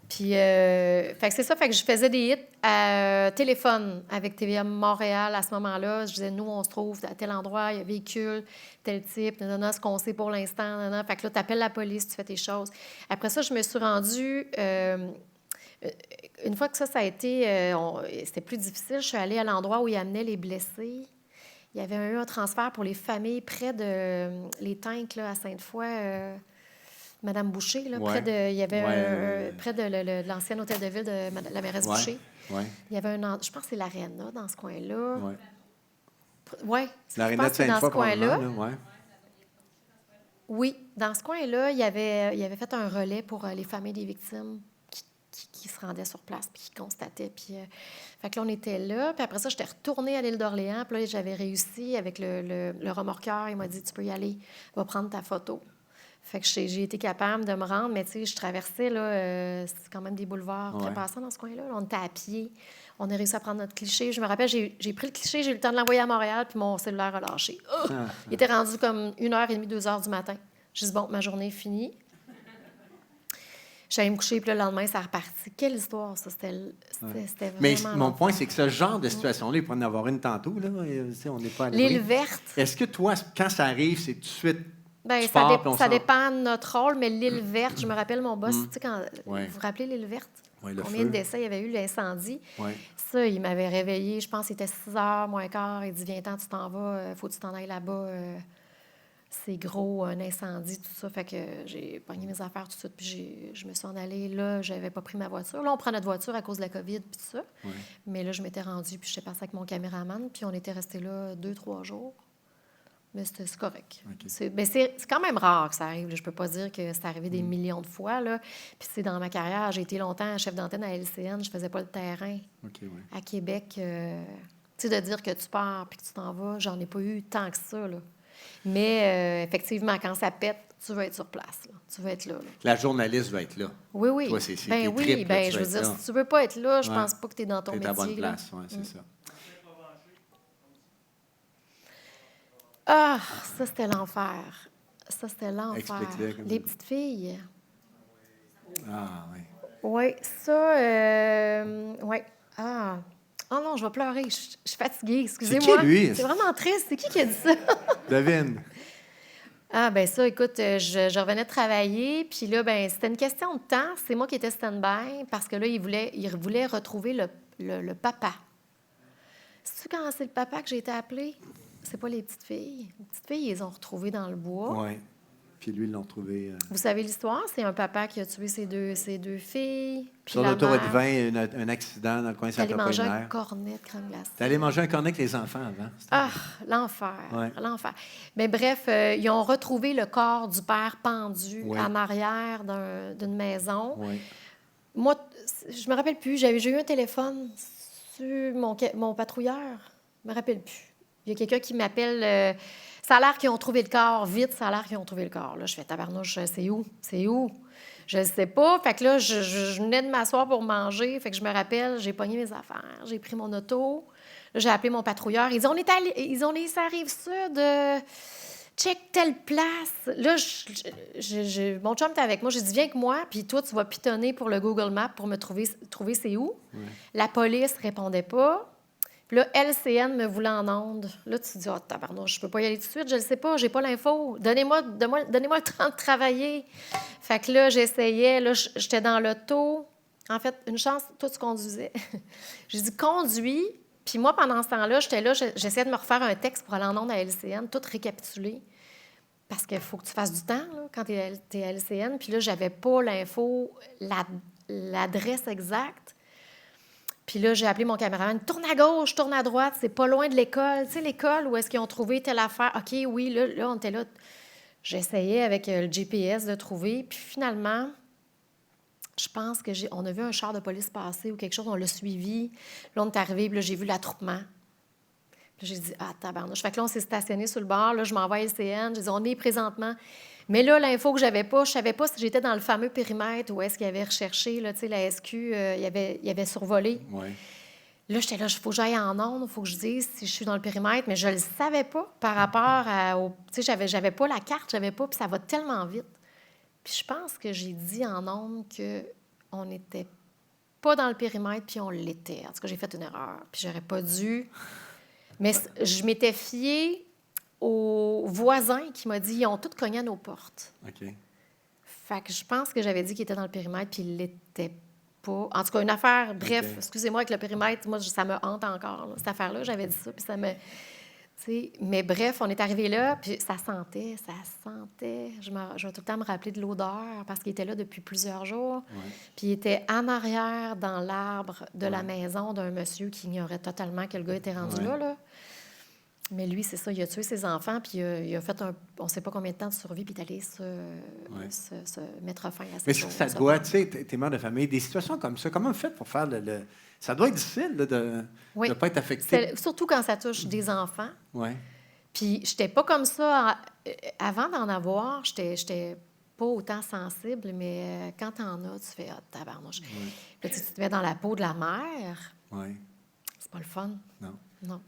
Puis, fait que c'est ça. Fait que je faisais des hits à téléphone avec TVA Montréal à ce moment-là. Je disais, nous, on se trouve à tel endroit, il y a véhicule, tel type, nanana, ce qu'on sait pour l'instant, nanana. Fait que là, tu appelles la police, tu fais tes choses. Après ça, je me suis rendue... une fois que ça a été... c'était plus difficile, je suis allée à l'endroit où ils amenaient les blessés. Il y avait eu un transfert pour les familles près de les tanks là, à Sainte-Foy... Madame Boucher, là, Ouais. il y avait Ouais, près de l'ancien hôtel de ville de la mairesse Ouais. Boucher. Ouais. Il y avait je pense que c'est l'Arena dans ce coin-là. Ouais. Oui, je L'aréna pense de que c'est dans ce Sainte-Foy, coin-là. probablement, là, ouais. Oui, dans ce coin-là, il avait fait un relais pour les familles des victimes qui se rendaient sur place puis qui constataient. Puis, fait que là, on était là. Puis après ça, j'étais retournée à l'île d'Orléans. Puis là, j'avais réussi avec le remorqueur. Il m'a dit, tu peux y aller, va prendre ta photo. Fait que j'ai été capable de me rendre, mais tu sais, je traversais, là, c'est quand même des boulevards très passants dans ce coin-là. On était à pied. On a réussi à prendre notre cliché. Je me rappelle, j'ai pris le cliché, j'ai eu le temps de l'envoyer à Montréal, puis mon cellulaire a lâché. Il était rendu comme 1h30, 2h du matin. J'ai dit, bon, ma journée est finie. J'allais me coucher, puis le lendemain, ça a reparti. Quelle histoire, ça. C'était vraiment... Mais mon long. point, c'est que ce genre de situation-là, il pourrait en avoir une tantôt, là. Tu sais, on n'est pas à l'abri. L'île verte. Est-ce que toi, quand ça arrive, c'est tout de suite... Bien, tu ça, pars, puis on ça s'en- dépend de notre rôle, mais l'île verte, je me rappelle mon boss, tu sais, quand Ouais. vous vous rappelez l'île verte? Ouais, le Combien feu. de décès il y avait eu, l'incendie? Ouais. Ça, il m'avait réveillée, je pense que c'était 6h moins quart. Il dit, viens-t'en, tu t'en vas, faut que tu t'en ailles là-bas. C'est gros, un incendie, tout ça. Fait que j'ai pogné mes affaires tout de suite, puis je me suis en allée. Là, j'avais pas pris ma voiture. Là, on prend notre voiture à cause de la COVID, puis tout ça. Ouais. Mais là, je m'étais rendue, puis j'étais partie avec mon caméraman, puis on était restés là 2-3 jours. Mais c'est correct. OK. C'est quand même rare que ça arrive. Là. Je peux pas dire que c'est arrivé des millions de fois. Là. Puis c'est dans ma carrière, j'ai été longtemps chef d'antenne à LCN. Je faisais pas le terrain. OK, ouais. À Québec, tu sais, de dire que tu pars puis que tu t'en vas, j'en ai pas eu tant que ça. Là. Mais effectivement, quand ça pète, tu vas être sur place. Là. Tu vas être là. La journaliste va être là. Oui, oui. Toi, c'est ben tes oui, tripes, là, ben tu je vas veux être dire, là. si tu veux pas être là, je Ouais. pense pas que tu es dans ton T'es métier. à la bonne là. place, ouais, c'est ça. Ah, ça, c'était l'enfer. Ça, c'était l'enfer. Explique-le, comme Les ça. petites filles. Ah, oui. Oui, ça, oui. Ah. Oh non, je vais pleurer. Je suis fatiguée, excusez-moi. qui, lui? C'est vraiment triste. C'est qui a dit ça? Devine. Ah, ben ça, écoute, je revenais de travailler, puis là, ben c'était une question de temps. C'est moi qui étais stand-by, parce que là, il voulait retrouver le papa. Sais-tu quand c'est le papa que j'ai été appelée? C'est pas les petites filles. Les petites filles, ils les ont retrouvées dans le bois. Oui. Puis lui, ils l'ont trouvé... Vous savez l'histoire? C'est un papa qui a tué ses deux filles. Puis Sur la l'autoroute mère, 20, un accident dans le coin de est allée manger un Saint-Apollinaire. cornet de crème glacée. T'es allé manger un cornet avec les enfants avant. Ah, l'enfer, Ouais. l'enfer. Mais bref, ils ont retrouvé le corps du père pendu Ouais. en arrière d'une maison. Oui. Moi, je me rappelle plus. J'ai eu un téléphone sur mon patrouilleur. Je me rappelle plus. Il y a quelqu'un qui m'appelle. Ça a l'air qu'ils ont trouvé le corps. Vite, ça a l'air qu'ils ont trouvé le corps. Là, je fais tabarnouche, c'est où? C'est où? Je ne sais pas. Fait que là, je venais de m'asseoir pour manger. Fait que je me rappelle, j'ai pogné mes affaires, j'ai pris mon auto. Là, j'ai appelé mon patrouilleur. Ils ont les ça arrive sud. Check telle place. Là, mon chum était avec moi. J'ai dit, viens avec moi, puis toi, tu vas pitonner pour le Google Maps pour me trouver c'est où. Ouais. La police ne répondait pas. Puis là, LCN me voulait en onde. Là, tu te dis, tabarnouche, je peux pas y aller tout de suite, je le sais pas, j'ai pas l'info. Donnez-moi le temps de travailler. Fait que là, j'essayais. Là, j'étais dans l'auto. En fait, une chance, toi, tu conduisais. J'ai dit, conduis. Puis moi, pendant ce temps-là, j'étais là, j'essayais de me refaire un texte pour aller en onde à LCN, tout récapitulé. parce qu'il faut que tu fasses du temps là, quand tu es à LCN. Puis là, j'avais pas l'info, l'adresse exacte. Puis là, j'ai appelé mon caméraman. Tourne à gauche, tourne à droite, c'est pas loin de l'école. Tu sais, l'école où est-ce qu'ils ont trouvé telle affaire. OK, oui, là on était là. J'essayais avec le GPS de trouver. Puis finalement, je pense on a vu un char de police passer ou quelque chose, on l'a suivi. Là, on est arrivé, puis là, j'ai vu l'attroupement. Puis j'ai dit, ah, tabarnouche. Fait que là, on s'est stationné sur le bord. Là, je m'envoie à LCN. J'ai dit, on est présentement. Mais là, l'info que j'avais pas, je savais pas si j'étais dans le fameux périmètre où est-ce qu'il avait recherché, là, tu sais, la SQ, il avait survolé. Ouais. Là, j'étais là, il faut que j'aille en ondes, il faut que je dise si je suis dans le périmètre, mais je le savais pas par rapport au... Tu sais, j'avais pas la carte, j'avais pas, puis ça va tellement vite. Puis je pense que j'ai dit en ondes qu'on n'était pas dans le périmètre, puis on l'était. En tout cas, j'ai fait une erreur, puis j'aurais pas dû... Mais je m'étais fiée au voisin qui m'a dit ils ont tous cogné à nos portes. OK. Fait que je pense que j'avais dit qu'il était dans le périmètre, puis il l'était pas. En tout cas, une affaire, bref, OK. excusez-moi, avec le périmètre, moi, ça me hante encore, là, cette affaire-là. J'avais dit ça, puis ça me... Tu sais, mais bref, on est arrivé là, puis ça sentait. Je vais tout le temps me rappeler de l'odeur, parce qu'il était là depuis plusieurs jours. Ouais. Puis il était en arrière, dans l'arbre de la maison d'un monsieur qui ignorait totalement que le gars était rendu là. Mais lui, c'est ça, il a tué ses enfants, puis il a fait on ne sait pas combien de temps de survie, puis il est allé se mettre fin à ses Mais choses. ça doit, tu sais, t'es mère de famille, des situations comme ça, comment vous faites pour faire Ça doit être difficile là, de ne pas être affecté. Surtout quand ça touche des enfants. Oui. Puis j'étais pas comme ça. Avant d'en avoir, j'étais pas autant sensible, mais quand t'en as, tu fais « Ah, tabarnouche ». Puis tu te mets dans la peau de la mère. Oui. C'est pas le fun. Non.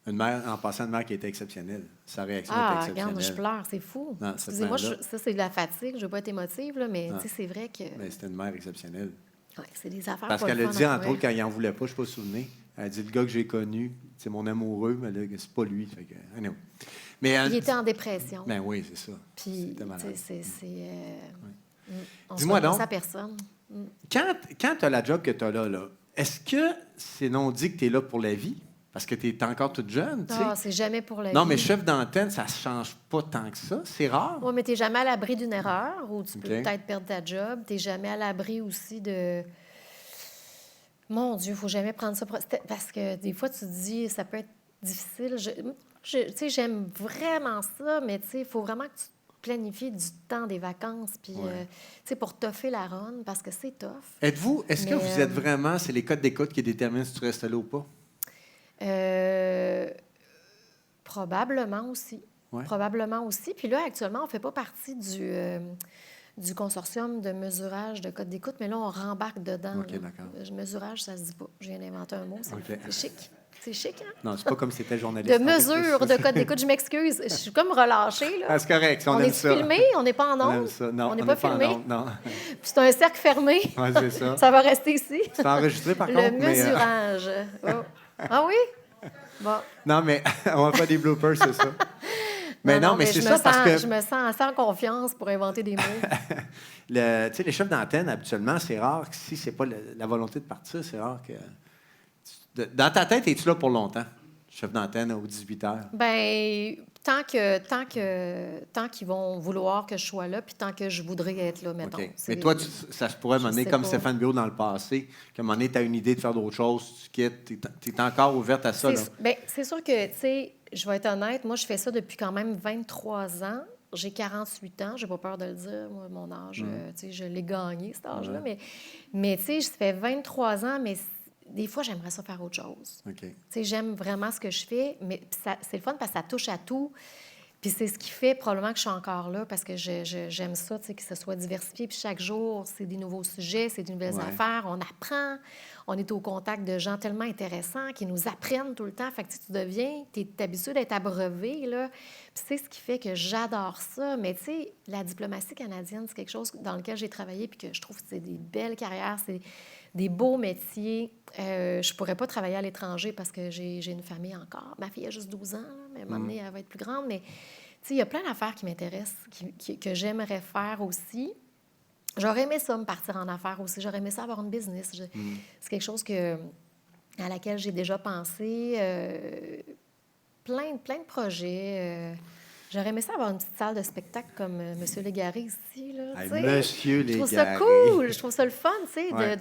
Une mère qui était exceptionnelle. Sa réaction était Ah, exceptionnelle. regarde, je pleure, c'est fou. Non, Excusez-moi, ça, c'est de la fatigue. Je veux pas être émotive, là, mais tu sais, c'est vrai que... Mais c'était une mère exceptionnelle. Ouais, c'est des affaires Parce pas qu'elle le a fun dit, à entre trouver. autres, quand il n'en voulait pas, je ne sais pas souvenir, elle a dit, le gars que j'ai connu, c'est mon amoureux, mais là, c'est pas lui. Fait que, anyway. Mais Il était en dépression. Ben oui, c'est ça. Puis, C'était malade. on Dis-moi se connaît donc. sa personne. Quand tu as la job que tu as là, est-ce que c'est non dit que tu es là pour la vie? Parce que tu es encore toute jeune, tu sais. Ah, c'est jamais pour la Non, vie. mais chef d'antenne, ça ne change pas tant que ça. C'est rare. Oui, mais tu n'es jamais à l'abri d'une erreur ou tu peux OK. peut-être perdre ta job. Tu n'es jamais à l'abri aussi de... Mon Dieu, il ne faut jamais prendre ça... Parce que des fois, tu te dis, ça peut être difficile. Tu sais, j'aime vraiment ça, mais tu sais, il faut vraiment que tu planifies du temps des vacances, puis, tu sais, pour toffer la run, parce que c'est tough. Est-ce que Mais, vous êtes vraiment... C'est les codes d'écoute qui déterminent si tu restes là ou pas? Probablement aussi. Ouais. Probablement aussi. Puis là, actuellement, on ne fait pas partie du consortium de mesurage de code d'écoute, mais là, on rembarque dedans. OK, là. d'accord. Mesurage, ça se dit pas. Je viens d'inventer un mot. C'est chic. C'est chic, hein? Non, c'est pas comme si c'était journaliste. De mesure de code d'écoute. Je m'excuse. Je suis comme relâchée, là. Ah, c'est correct, on On aime est ça. filmé, on n'est pas en On aime ondes. ça. Non, on n'est pas filmé. en ondes, non. Puis c'est un cercle fermé. Oui, c'est ça. Ça va rester ici. C'est enregistré, par Le contre. Mais, mesurage. Oh. Ah oui? Bon. non, mais on va faire des bloopers, c'est ça. Mais non, mais c'est je ça me parce sens- que Je me sens sans confiance pour inventer des mots. tu sais, les chefs d'antenne, habituellement, c'est rare que si c'est pas la volonté de partir, c'est rare que... Dans ta tête, es-tu là pour longtemps? Chef d'antenne aux 18 heures. Bien, tant qu'ils vont vouloir que je sois là, puis tant que je voudrais être là, mettons. OK. C'est- Mais toi, ça se pourrait mener sais comme pas. Stéphane Biot dans le passé, qu'à un moment donné, tu as une idée de faire d'autres choses, tu quittes, tu es encore ouverte à ça. Là. C'est sûr que, tu sais, je vais être honnête, moi, je fais ça depuis quand même 23 ans. J'ai 48 ans, j'ai pas peur de le dire, moi, mon âge, tu sais, je l'ai gagné, cet âge-là. Mais tu sais, ça fait 23 ans, mais des fois, j'aimerais ça faire autre chose. OK. Tu sais, j'aime vraiment ce que je fais, mais c'est le fun parce que ça touche à tout. Puis c'est ce qui fait probablement que je suis encore là, parce que j'aime ça, tu sais, que ce soit diversifié. Puis chaque jour, c'est des nouveaux sujets, c'est des nouvelles affaires. On apprend, on est au contact de gens tellement intéressants qui nous apprennent tout le temps. Fait que tu deviens, tu es habitué d'être abreuvé, là. Puis c'est ce qui fait que j'adore ça. Mais tu sais, la diplomatie canadienne, c'est quelque chose dans lequel j'ai travaillé puis que je trouve que c'est des belles carrières, c'est des beaux métiers. Je pourrais pas travailler à l'étranger parce que j'ai une famille encore. Ma fille a juste 12 ans, là, mais à un moment donné, elle va être plus grande. Mais il y a plein d'affaires qui m'intéressent, que j'aimerais faire aussi. J'aurais aimé ça, me partir en affaires aussi. J'aurais aimé ça avoir une business. C'est quelque chose à laquelle j'ai déjà pensé. Plein de projets. J'aurais aimé ça avoir une petite salle de spectacle comme M. Légaré ici, là, Hey, tu sais. Monsieur Je trouve ça Légaré. cool, je trouve ça le fun, tu sais, Ouais.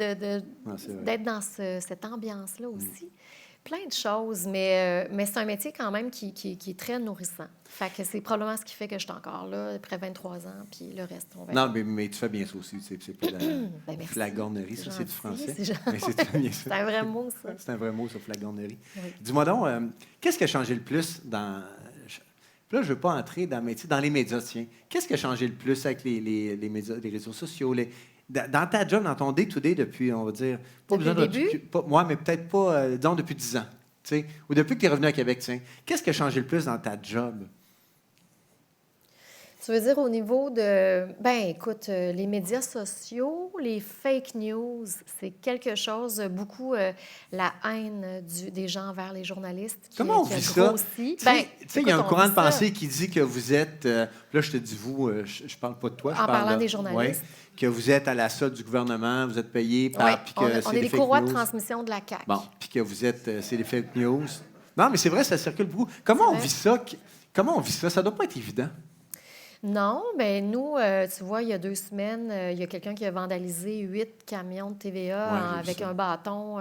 Non, c'est vrai. d'être dans cette ambiance-là aussi. Plein de choses, mais c'est un métier quand même qui est très nourrissant. Fait que c'est probablement ce qui fait que je suis encore là, après 23 ans, puis le reste, on va Non, mais tu fais bien ça aussi. C'est pas de la Ben, merci. flagornerie, ça, c'est du gentil, français. c'est gentil. Mais c'est très bien C'est ça. un vrai mot, ça. C'est un vrai mot, ça, flagornerie. Oui. Dis-moi donc, qu'est-ce qui a changé le plus dans... Là, je ne veux pas entrer dans les médias, tiens. Qu'est-ce qui a changé le plus avec les médias, les réseaux sociaux? Dans ta job, dans ton day-to-day depuis, on va dire... Depuis le début? Moi, mais peut-être pas, disons, depuis 10 ans. Tu sais, ou depuis que tu es revenu à Québec, tiens. Qu'est-ce qui a changé le plus dans ta job? Tu veux dire au niveau de... Ben, écoute, les médias sociaux, les fake news, c'est quelque chose, beaucoup la haine des gens envers les journalistes Comment on qui a vit ça? grossi. Tu Ben, sais, il y a un écoute, on courant vit de ça pensée qui dit que vous êtes... là, je te dis vous, je parle pas de toi. Je en parle parlant de- des journalistes. ouais, que vous êtes à la solde du gouvernement, vous êtes payé par... Oui, puis on, que on c'est est des les fake courroies de news. transmission de la CAQ. Bon, puis que vous êtes... c'est des fake news. Non, mais c'est vrai, ça circule beaucoup. Comment C'est on vrai. vit ça? Comment on vit ça? Ça doit pas être évident. Non, bien, nous, tu vois, il y a 2 semaines, il y a quelqu'un qui a vandalisé 8 camions de TVA Ouais, j'ai vu avec ça. un bâton.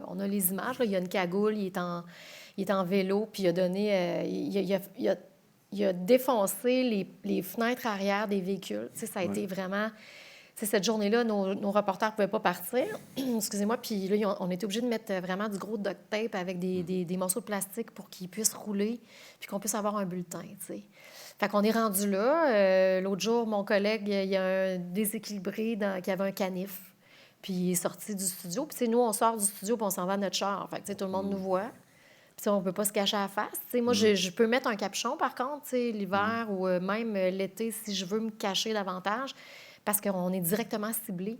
On a les images, là. Il y a une cagoule, il est en vélo, puis il a donné... il a défoncé les fenêtres arrière des véhicules. Tu sais, ça a Ouais. été vraiment... Tu sais, cette journée-là, nos reporters ne pouvaient pas partir. Excusez-moi. Puis là, on était obligés de mettre vraiment du gros duct tape avec des morceaux de plastique pour qu'ils puissent rouler puis qu'on puisse avoir un bulletin, tu sais. Fait qu'on est rendu là. L'autre jour, mon collègue, il y a un déséquilibré qui avait un canif. Puis il est sorti du studio. Puis tu sais, nous, on sort du studio puis on s'en va à notre char. Fait que tu sais, tout le monde nous voit. Puis tu sais, on peut pas se cacher à la face. Tu sais, moi, je peux mettre un capuchon, par contre, tu sais, l'hiver ou même l'été, si je veux me cacher davantage, parce qu'on est directement ciblé.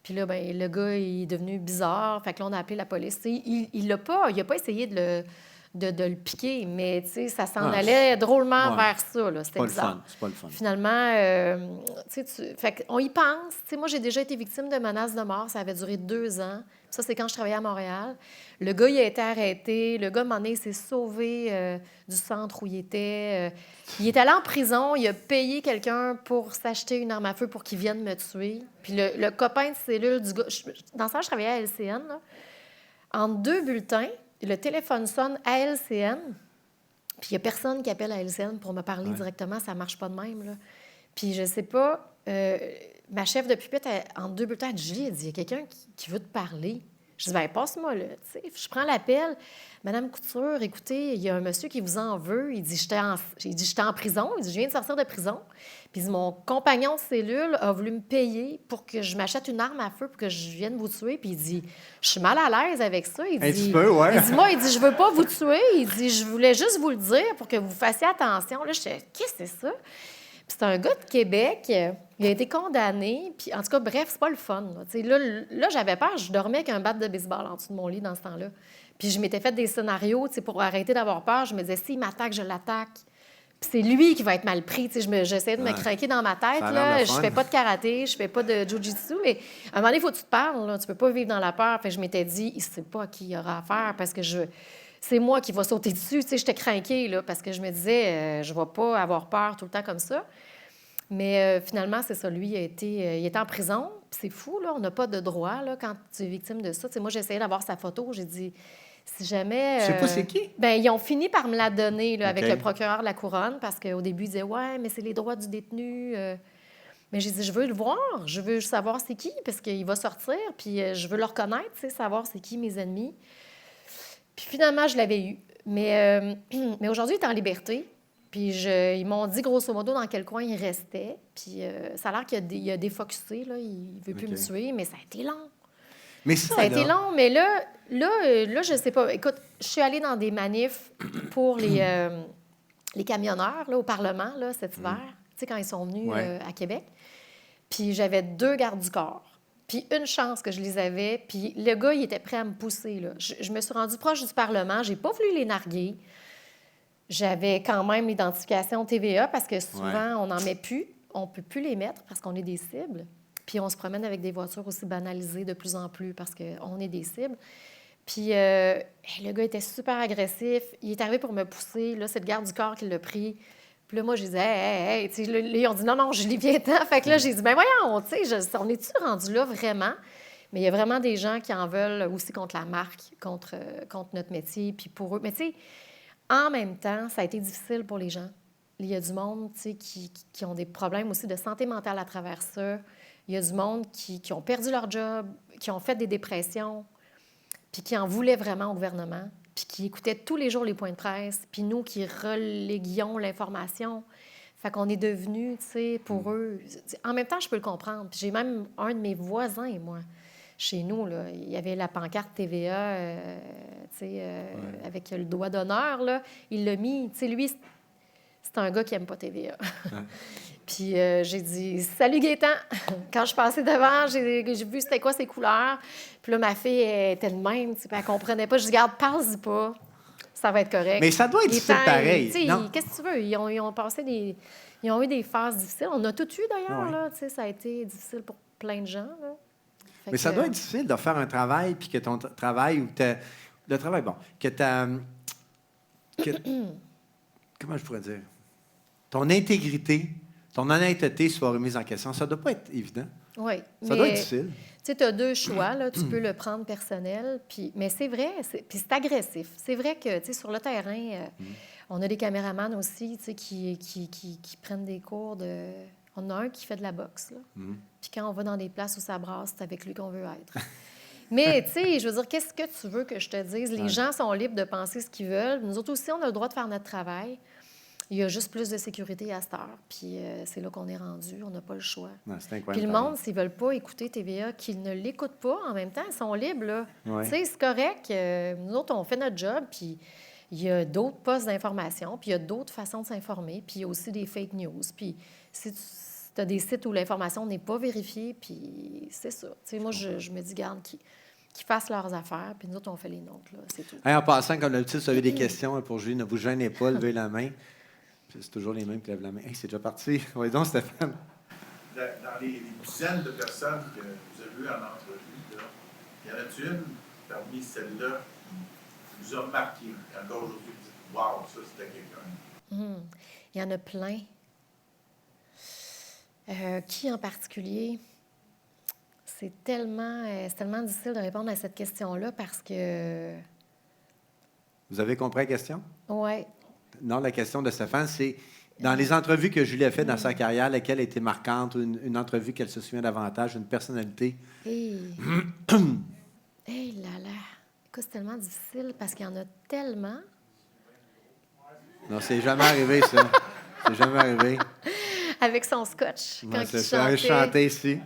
Puis là, ben, le gars, il est devenu bizarre. Fait que là, on a appelé la police. Tu sais, il a pas essayé de le piquer, mais tu sais, ça s'en Ah, allait drôlement ouais. vers ça, là. C'est C'était pas le bizarre. fun. C'est pas le fun. Finalement, tu sais, fait qu'on y pense. Tu sais, moi, j'ai déjà été victime de menaces de mort. Ça avait duré 2 ans. Ça, c'est quand je travaillais à Montréal. Le gars, il a été arrêté. Le gars, à un moment donné, il s'est sauvé du centre où il était. Il est allé en prison. Il a payé quelqu'un pour s'acheter une arme à feu pour qu'il vienne me tuer. Puis le copain de cellule du gars... Dans ça, je travaillais à LCN, là. Entre 2 bulletins, le téléphone sonne à LCN. Puis il n'y a personne qui appelle à LCN pour me parler directement. Ça ne marche pas de même, là. Puis je sais pas, ma chef de pupitre, entre 2 bulletins, elle dit, Julie, elle dit, il y a quelqu'un qui veut te parler. Je dis, bien, passe-moi là. Tu sais, je prends l'appel. Madame Couture, écoutez, il y a un monsieur qui vous en veut. Il dit, j'étais en prison. Il dit, je viens de sortir de prison. Puis il dit, mon compagnon de cellule a voulu me payer pour que je m'achète une arme à feu pour que je vienne vous tuer. Puis il dit, je suis mal à l'aise avec ça. Il Un dit, petit peu, ouais. il dit, moi, il dit, je veux pas vous tuer. Il dit, je voulais juste vous le dire pour que vous fassiez attention. Là, je dis, qu'est-ce que c'est ça? Puis c'est un gars de Québec, il a été condamné, puis en tout cas, bref, c'est pas le fun. Là, tu sais, là, j'avais peur, je dormais avec un bat de baseball en dessous de mon lit dans ce temps-là. Puis je m'étais fait des scénarios, tu sais, pour arrêter d'avoir peur. Je me disais, s'il m'attaque, je l'attaque. Puis c'est lui qui va être mal pris. Tu sais, j'essayais de me craquer dans ma tête. Ça a Là. l'air le Je fun. fais pas de karaté, je fais pas de jiu-jitsu, mais à un moment donné, il faut que tu te parles. Là. Tu peux pas vivre dans la peur. Fait que je m'étais dit, il sait pas à qui il aura affaire parce que c'est moi qui va sauter dessus. Tu sais, j'étais craquée là, parce que je me disais, je vais pas avoir peur tout le temps comme ça. Mais finalement, c'est ça. Lui, il était en prison. Puis c'est fou, là. On n'a pas de droit, là, quand tu es victime de ça. Tu sais, moi, j'ai essayé d'avoir sa photo. J'ai dit, si jamais... Tu sais pas c'est qui? Bien, ils ont fini par me la donner, là, avec OK. le procureur de la Couronne, parce qu'au début, il disait, ouais, mais c'est les droits du détenu. Mais j'ai dit, je veux le voir. Je veux savoir c'est qui, parce qu'il va sortir. Puis je veux le reconnaître, tu sais, savoir c'est qui mes ennemis. Puis finalement, je l'avais eu. Mais aujourd'hui, il est en liberté. Puis ils m'ont dit grosso modo dans quel coin il restait. Puis ça a l'air qu'il a défocusé, là. Il ne veut plus OK. me tuer, mais ça a été long. Mais ça, Ça a été là, long, mais là, je sais pas. Écoute, je suis allée dans des manifs pour les camionneurs là, au Parlement là, cet hiver, tu sais, quand ils sont venus Ouais. à Québec. Puis j'avais 2 gardes du corps. Puis une chance que je les avais. Puis le gars, il était prêt à me pousser. Là. Je me suis rendue proche du Parlement. J'ai pas voulu les narguer. J'avais quand même l'identification TVA parce que souvent, on n'en met plus. On ne peut plus les mettre parce qu'on est des cibles. Puis on se promène avec des voitures aussi banalisées de plus en plus parce qu'on est des cibles. Puis le gars était super agressif. Il est arrivé pour me pousser. Là, c'est le garde du corps qui l'a pris. Puis là, moi, je disais, hey. Tu sais, là, ils ont dit, non, Julie, viens-t'en. Fait que là, j'ai dit, ben voyons, tu sais, on est-tu rendu là vraiment? Mais il y a vraiment des gens qui en veulent aussi contre la marque, contre notre métier, puis pour eux. Mais tu sais, en même temps, ça a été difficile pour les gens. Il y a du monde, tu sais, qui ont des problèmes aussi de santé mentale à travers ça. Il y a du monde qui ont perdu leur job, qui ont fait des dépressions, puis qui en voulaient vraiment au gouvernement, puis qui écoutaient tous les jours les points de presse, puis nous qui reléguions l'information. Fait qu'on est devenus, tu sais, pour eux... En même temps, je peux le comprendre. Puis j'ai même un de mes voisins et moi, chez nous, là, il y avait la pancarte TVA, tu sais, avec le doigt d'honneur, là. Il l'a mis, tu sais, lui, c'est un gars qui n'aime pas TVA. Ouais. Puis j'ai dit « Salut Gaétan! » Quand je passais devant, j'ai vu c'était quoi ses couleurs. Puis là, ma fille était de même, tu sais, puis elle comprenait pas. Je dis « Garde, parle-y pas, ça va être correct. » Mais ça doit être difficile pareil. Qu'est-ce que tu veux? Ils ont passé ils ont eu des phases difficiles. On a tout eu d'ailleurs, là. Tu sais, ça a été difficile pour plein de gens, là. Mais ça doit être difficile de faire un travail, puis que ton travail, ou le travail, bon, comment je pourrais dire? Ton intégrité, ton honnêteté soit remise en question. Ça ne doit pas être évident. Oui. Ça doit être difficile. Tu sais, tu as deux choix, là. Tu peux le prendre personnel, mais c'est vrai, puis c'est agressif. C'est vrai que, tu sais, sur le terrain, on a des caméramans aussi, tu sais, qui prennent des cours de... On en a un qui fait de la boxe, là. Puis quand on va dans des places où ça brasse, c'est avec lui qu'on veut être. Mais, tu sais, je veux dire, qu'est-ce que tu veux que je te dise? Les gens sont libres de penser ce qu'ils veulent. Nous autres aussi, on a le droit de faire notre travail. Il y a juste plus de sécurité à cette heure. Puis c'est là qu'on est rendu. On n'a pas le choix. Non, c'est incroyable. Puis le monde, s'ils ne veulent pas écouter TVA, qu'ils ne l'écoutent pas en même temps, ils sont libres, là. Ouais. Tu sais, c'est correct. Nous autres, on fait notre job, puis il y a d'autres postes d'information, puis il y a d'autres façons de s'informer, puis il y a aussi des fake news. Puis si tu as des sites où l'information n'est pas vérifiée, puis c'est ça. Tu sais, moi, je me dis, garde, qu'ils fassent leurs affaires, puis nous autres, on fait les nôtres, là. C'est tout. Hey, en passant, comme d'habitude, si vous avez des questions pour Julie, ne vous gênez pas, levez la main. C'est toujours les mêmes qui lèvent la main. Hey, c'est déjà parti. Oui, donc, Stéphane. Dans les dizaines de personnes que vous avez vues en entrevue, là, y en a-t-il une parmi celles-là qui vous a marqué? Encore aujourd'hui, vous dites « Wow, ça, c'était quelqu'un. » Il y en a plein. Qui en particulier? C'est tellement difficile de répondre à cette question-là parce que... Vous avez compris la question? Oui. Non, la question de Stéphane, c'est dans les entrevues que Julie a faites dans sa carrière, laquelle a été marquante, ou une entrevue qu'elle se souvient davantage, une personnalité? Hey là là! Écoute, c'est tellement difficile parce qu'il y en a tellement. Non, c'est jamais arrivé, ça. C'est jamais arrivé. Avec son scotch, quand il chantait. Chanter ici.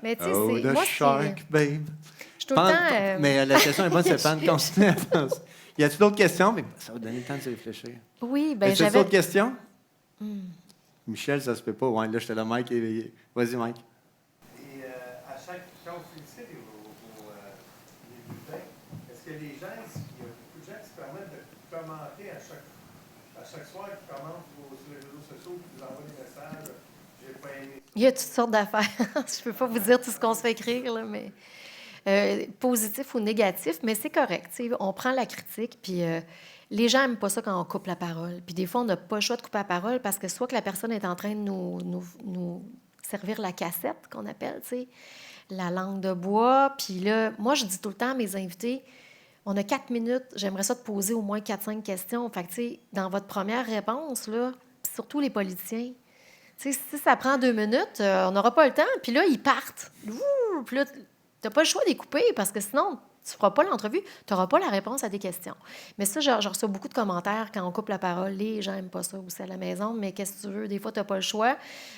Mais tu sais, oh, c'est... the Moi, shark, babe. Je suis tout le temps... Mais la question est bonne, Stéphane. Continue à penser. Y a-t-il d'autres questions? Mais ça va donner le temps de se réfléchir. Oui, bien, j'avais... d'autres questions? Michel, ça se peut pas. Ouais, là, j'étais là, Mike. Vas-y, Mike. Et à chaque... Quand vous félicitez les bulletins, est-ce que les gens... Il y a beaucoup de gens qui se permettent de commenter à chaque soir, qui commentent sur les réseaux sociaux, qui vous envoient des messages. J'ai pas aimé. Il y a toutes sortes d'affaires. Je peux pas vous dire tout ce qu'on se fait écrire, là, mais... positif ou négatif, mais c'est correct. T'sais, on prend la critique, puis les gens n'aiment pas ça quand on coupe la parole. Puis des fois, on n'a pas le choix de couper la parole parce que soit que la personne est en train de nous servir la cassette, qu'on appelle, la langue de bois. Puis là, moi, je dis tout le temps à mes invités, on a 4 minutes, j'aimerais ça te poser au moins 4-5 questions. Fait que, dans votre première réponse, là, surtout les politiciens, si ça prend 2 minutes, on n'aura pas le temps. Puis là, ils partent. Ouh, puis là, tu n'as pas le choix de les couper parce que sinon, tu ne feras pas l'entrevue, tu n'auras pas la réponse à tes questions. Mais ça, je reçois beaucoup de commentaires quand on coupe la parole. Les gens n'aiment pas ça aussi à la maison, mais qu'est-ce que tu veux? Des fois, tu n'as pas le choix.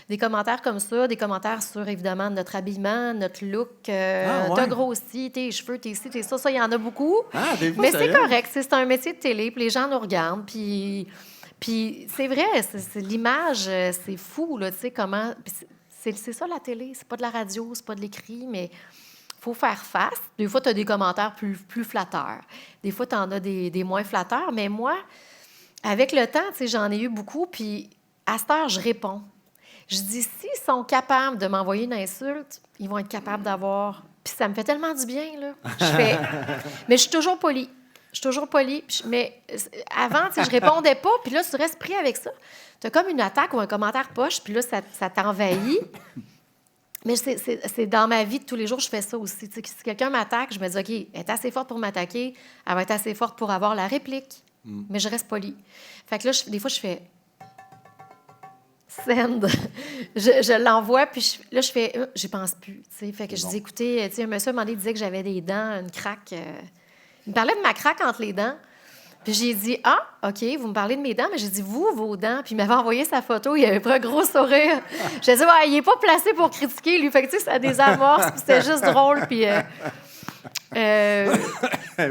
Des commentaires comme ça, des commentaires sur, évidemment, notre habillement, notre look. T'as grossi, tes cheveux, tes ci, tes ça. Ça, il y en a beaucoup. Mais c'est correct. C'est un métier de télé, puis les gens nous regardent, puis c'est vrai, c'est l'image, c'est fou, là, tu sais, comment... C'est ça, la télé. C'est pas de la radio, c'est pas de l'écrit, mais... Il faut faire face. Des fois, tu as des commentaires plus flatteurs. Des fois, tu en as des moins flatteurs. Mais moi, avec le temps, j'en ai eu beaucoup. Puis, à cette heure, je réponds. Je dis, s'ils sont capables de m'envoyer une insulte, ils vont être capables d'avoir... Puis ça me fait tellement du bien, là. Mais je suis toujours polie. Je suis toujours polie. Mais avant, tu sais, je répondais pas, puis là, tu restes pris avec ça. Tu as comme une attaque ou un commentaire poche, puis là, ça t'envahit. Mais c'est dans ma vie de tous les jours, je fais ça aussi. Tu sais, si quelqu'un m'attaque, je me dis, OK, elle est assez forte pour m'attaquer, elle va être assez forte pour avoir la réplique. Mais je reste polie. Fait que là, des fois, je fais send. je l'envoie, puis là, je fais, j'y pense plus. Tu sais. Fait que je dis, écoutez, tu sais, un monsieur m'a dit que j'avais des dents, une craque. Il me parlait de ma craque entre les dents. Puis j'ai dit, OK, vous me parlez de mes dents, mais j'ai dit, vos dents. Puis il m'avait envoyé sa photo, il avait pris un gros sourire. J'ai dit, ouais, il n'est pas placé pour critiquer, lui. Fait que, tu sais, ça désamorce, puis c'était juste drôle. Puis,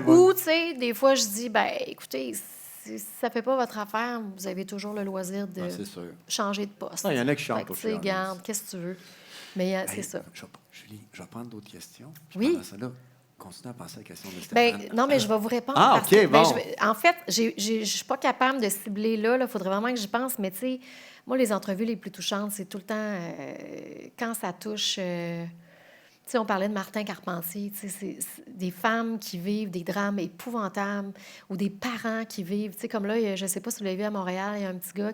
ou, tu sais, des fois, je dis, ben écoutez, si ça ne fait pas votre affaire, vous avez toujours le loisir de changer de poste. Il y en a qui chantent aussi. Garde, qu'est-ce que tu veux. Mais c'est ça. Julie, je vais prendre d'autres questions. Oui. Pendant ça, là, continue à penser à la question de Stéphane. Non, mais je vais vous répondre. OK, bon. En fait, je ne suis pas capable de cibler là. Il faudrait vraiment que j'y pense. Mais tu sais, moi, les entrevues les plus touchantes, c'est tout le temps quand ça touche... tu sais, on parlait de Martin Carpentier. Tu sais, c'est des femmes qui vivent des drames épouvantables ou des parents qui vivent... Tu sais, comme là, je ne sais pas si vous l'avez vu à Montréal, il y a un petit gars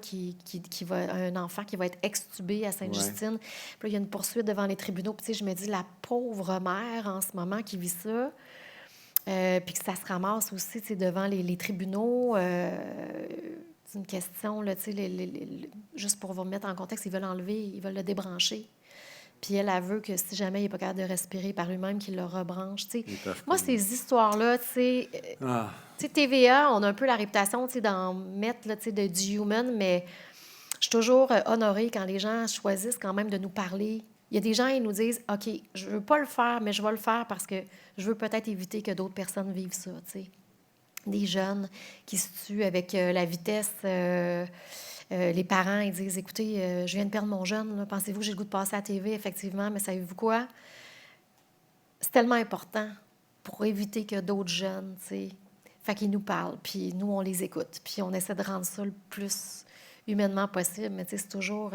un enfant qui va être extubé à Sainte-Justine. Puis là, il y a une poursuite devant les tribunaux. Puis tu sais, je me dis, la pauvre mère en ce moment qui vit ça... puis que ça se ramasse aussi devant les tribunaux. C'est une question, là, juste pour vous remettre en contexte, ils veulent le débrancher. Puis elle veut que si jamais il n'est pas capable de respirer par lui-même, qu'il le rebranche. Moi, ces histoires-là, tu sais, TVA, on a un peu la réputation d'en mettre là, du human, mais je suis toujours honorée quand les gens choisissent quand même de nous parler. Il y a des gens qui nous disent, OK, je ne veux pas le faire, mais je vais le faire parce que je veux peut-être éviter que d'autres personnes vivent ça. T'sais. Des jeunes qui se tuent avec la vitesse. Les parents, ils disent, écoutez, je viens de perdre mon jeune. Là. Pensez-vous que j'ai le goût de passer à la TV? Effectivement, mais savez-vous quoi? C'est tellement important pour éviter que d'autres jeunes, t'sais. Fait qu'ils nous parlent, puis nous, on les écoute. Puis on essaie de rendre ça le plus humainement possible, mais c'est toujours...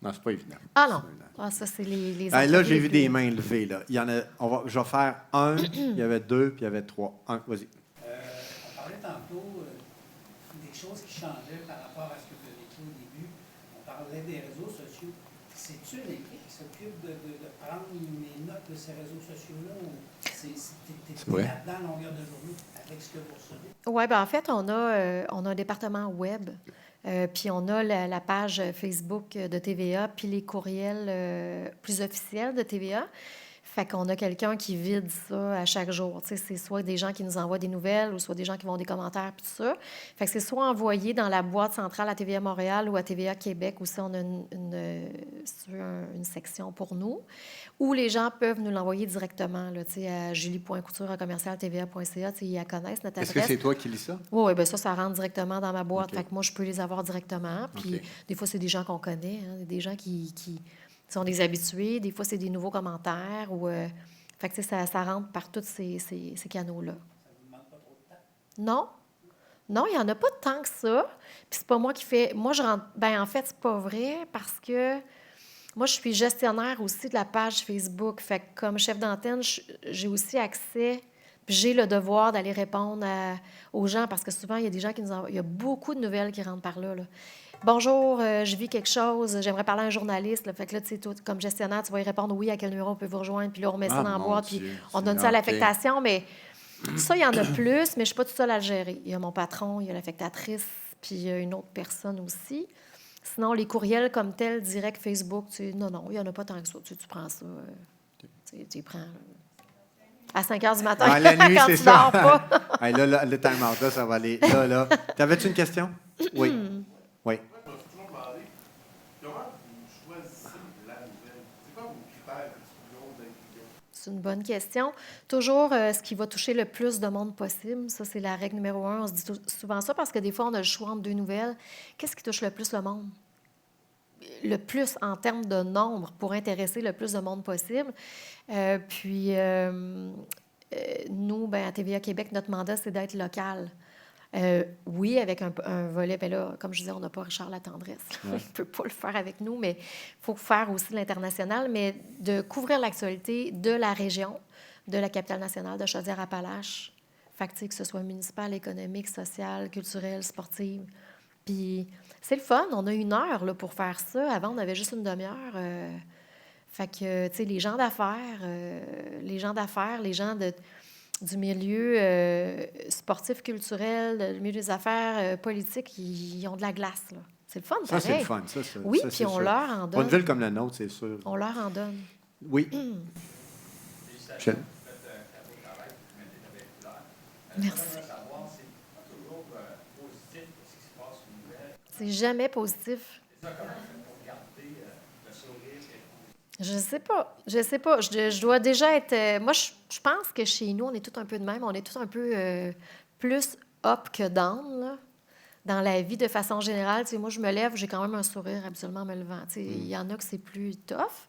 Non, c'est pas évident. Ah non. Ah, ça, c'est les là, j'ai vu des mains levées. Là. Il y en a, je vais faire un, il y avait deux, puis il y avait trois. Un, vas-y. On parlait tantôt des choses qui changeaient par rapport à ce que vous avez vécu au début. On parlait des réseaux sociaux. C'est-tu une équipe qui s'occupe de prendre les notes de ces réseaux sociaux-là ou t'es là-dedans à longueur de journée avec ce que vous recevez? Oui, bien en fait, on a un département web. Puis on a la page Facebook de TVA, puis les courriels plus officiels de TVA. Fait qu'on a quelqu'un qui vide ça à chaque jour. Tu sais, c'est soit des gens qui nous envoient des nouvelles ou soit des gens qui vont des commentaires, puis tout ça. Fait que c'est soit envoyé dans la boîte centrale à TVA Montréal ou à TVA Québec, où ça, on a une section pour nous, ou les gens peuvent nous l'envoyer directement là, tu sais, à julie.couture@commercial-tva.ca. Tu sais, ils la connaissent, notre adresse. Est-ce que c'est toi qui lis ça? Oui, bien ça rentre directement dans ma boîte. Okay. Fait que moi, je peux les avoir directement. Puis des fois, c'est des gens qu'on connaît, hein, des gens qui sont des habitués. Des fois, c'est des nouveaux commentaires. Fait que ça rentre par tous ces canaux-là. Ça ne vous demande pas trop de temps? Non. Non, il n'y en a pas tant que ça. Puis c'est pas moi qui fais... Moi, je rentre... Ben en fait, c'est pas vrai parce que moi, je suis gestionnaire aussi de la page Facebook. Fait que comme chef d'antenne, j'ai aussi accès... Puis j'ai le devoir d'aller répondre aux gens parce que souvent, il y a des gens qui nous envoient... Il y a beaucoup de nouvelles qui rentrent par là. Bonjour, je vis quelque chose, j'aimerais parler à un journaliste. Là. Fait que là, tu sais, comme gestionnaire, tu vas y répondre oui, à quel numéro on peut vous rejoindre. Puis là, on remet ça dans la boîte, puis on donne ça à l'affectation. Mais ça, il y en a plus, mais je ne suis pas toute seule à le gérer. Il y a mon patron, il y a l'affectatrice, puis il y a une autre personne aussi. Sinon, les courriels comme tels, direct Facebook, non, il n'y en a pas tant que ça. Tu prends ça, tu prends à 5 heures du matin la nuit, quand c'est tu ça. dors pas. Là, le time-out, là, ça va aller. Là. T'avais-tu une question? Oui. Oui. Je me suis toujours demandé comment vous choisissez la nouvelle. C'est quoi vos critères d'inclusion? C'est une bonne question. Toujours ce qui va toucher le plus de monde possible. Ça, c'est la règle numéro 1. On se dit souvent ça parce que des fois, on a le choix entre deux nouvelles. Qu'est-ce qui touche le plus le monde? Le plus en termes de nombre pour intéresser le plus de monde possible. Nous, à TVA Québec, notre mandat, c'est d'être local. Oui, avec un volet, bien là, comme je disais, on n'a pas Richard Latendresse. Il ne peut pas le faire avec nous, mais il faut faire aussi l'international, mais de couvrir l'actualité de la région, de la capitale nationale, de Chaudière-Appalaches. Fait que, tu sais, que ce soit municipal, économique, social, culturel, sportive. Puis c'est le fun. On a 1 heure là, pour faire ça. Avant, on avait juste une demi-heure. Fait que, tu sais, les gens d'affaires, les gens du milieu sportif, culturel, le milieu des affaires, politique, ils ont de la glace, là. C'est le fun, Ça, c'est le pareil. fun. Oui, ça, puis c'est on sûr. leur en Pour une donne. ville comme la nôtre, c'est sûr. On leur en donne. Oui. Félicitations, Michel. vous faites un très beau travail, vous mettez de belles couleurs. Merci. J'aimerais savoir, c'est pas toujours positif ce qui se passe aux nouvelles. C'est jamais positif. C'est ça, comment vous faites pour garder le sourire et Je sais pas. Je sais pas. Je dois déjà être. Moi, je pense que chez nous, on est tous un peu de même. On est tous un peu plus up que down, là, dans la vie de façon générale. Tu sais, moi, je me lève, j'ai quand même un sourire absolument en me levant. Tu sais, il y en a que c'est plus tough.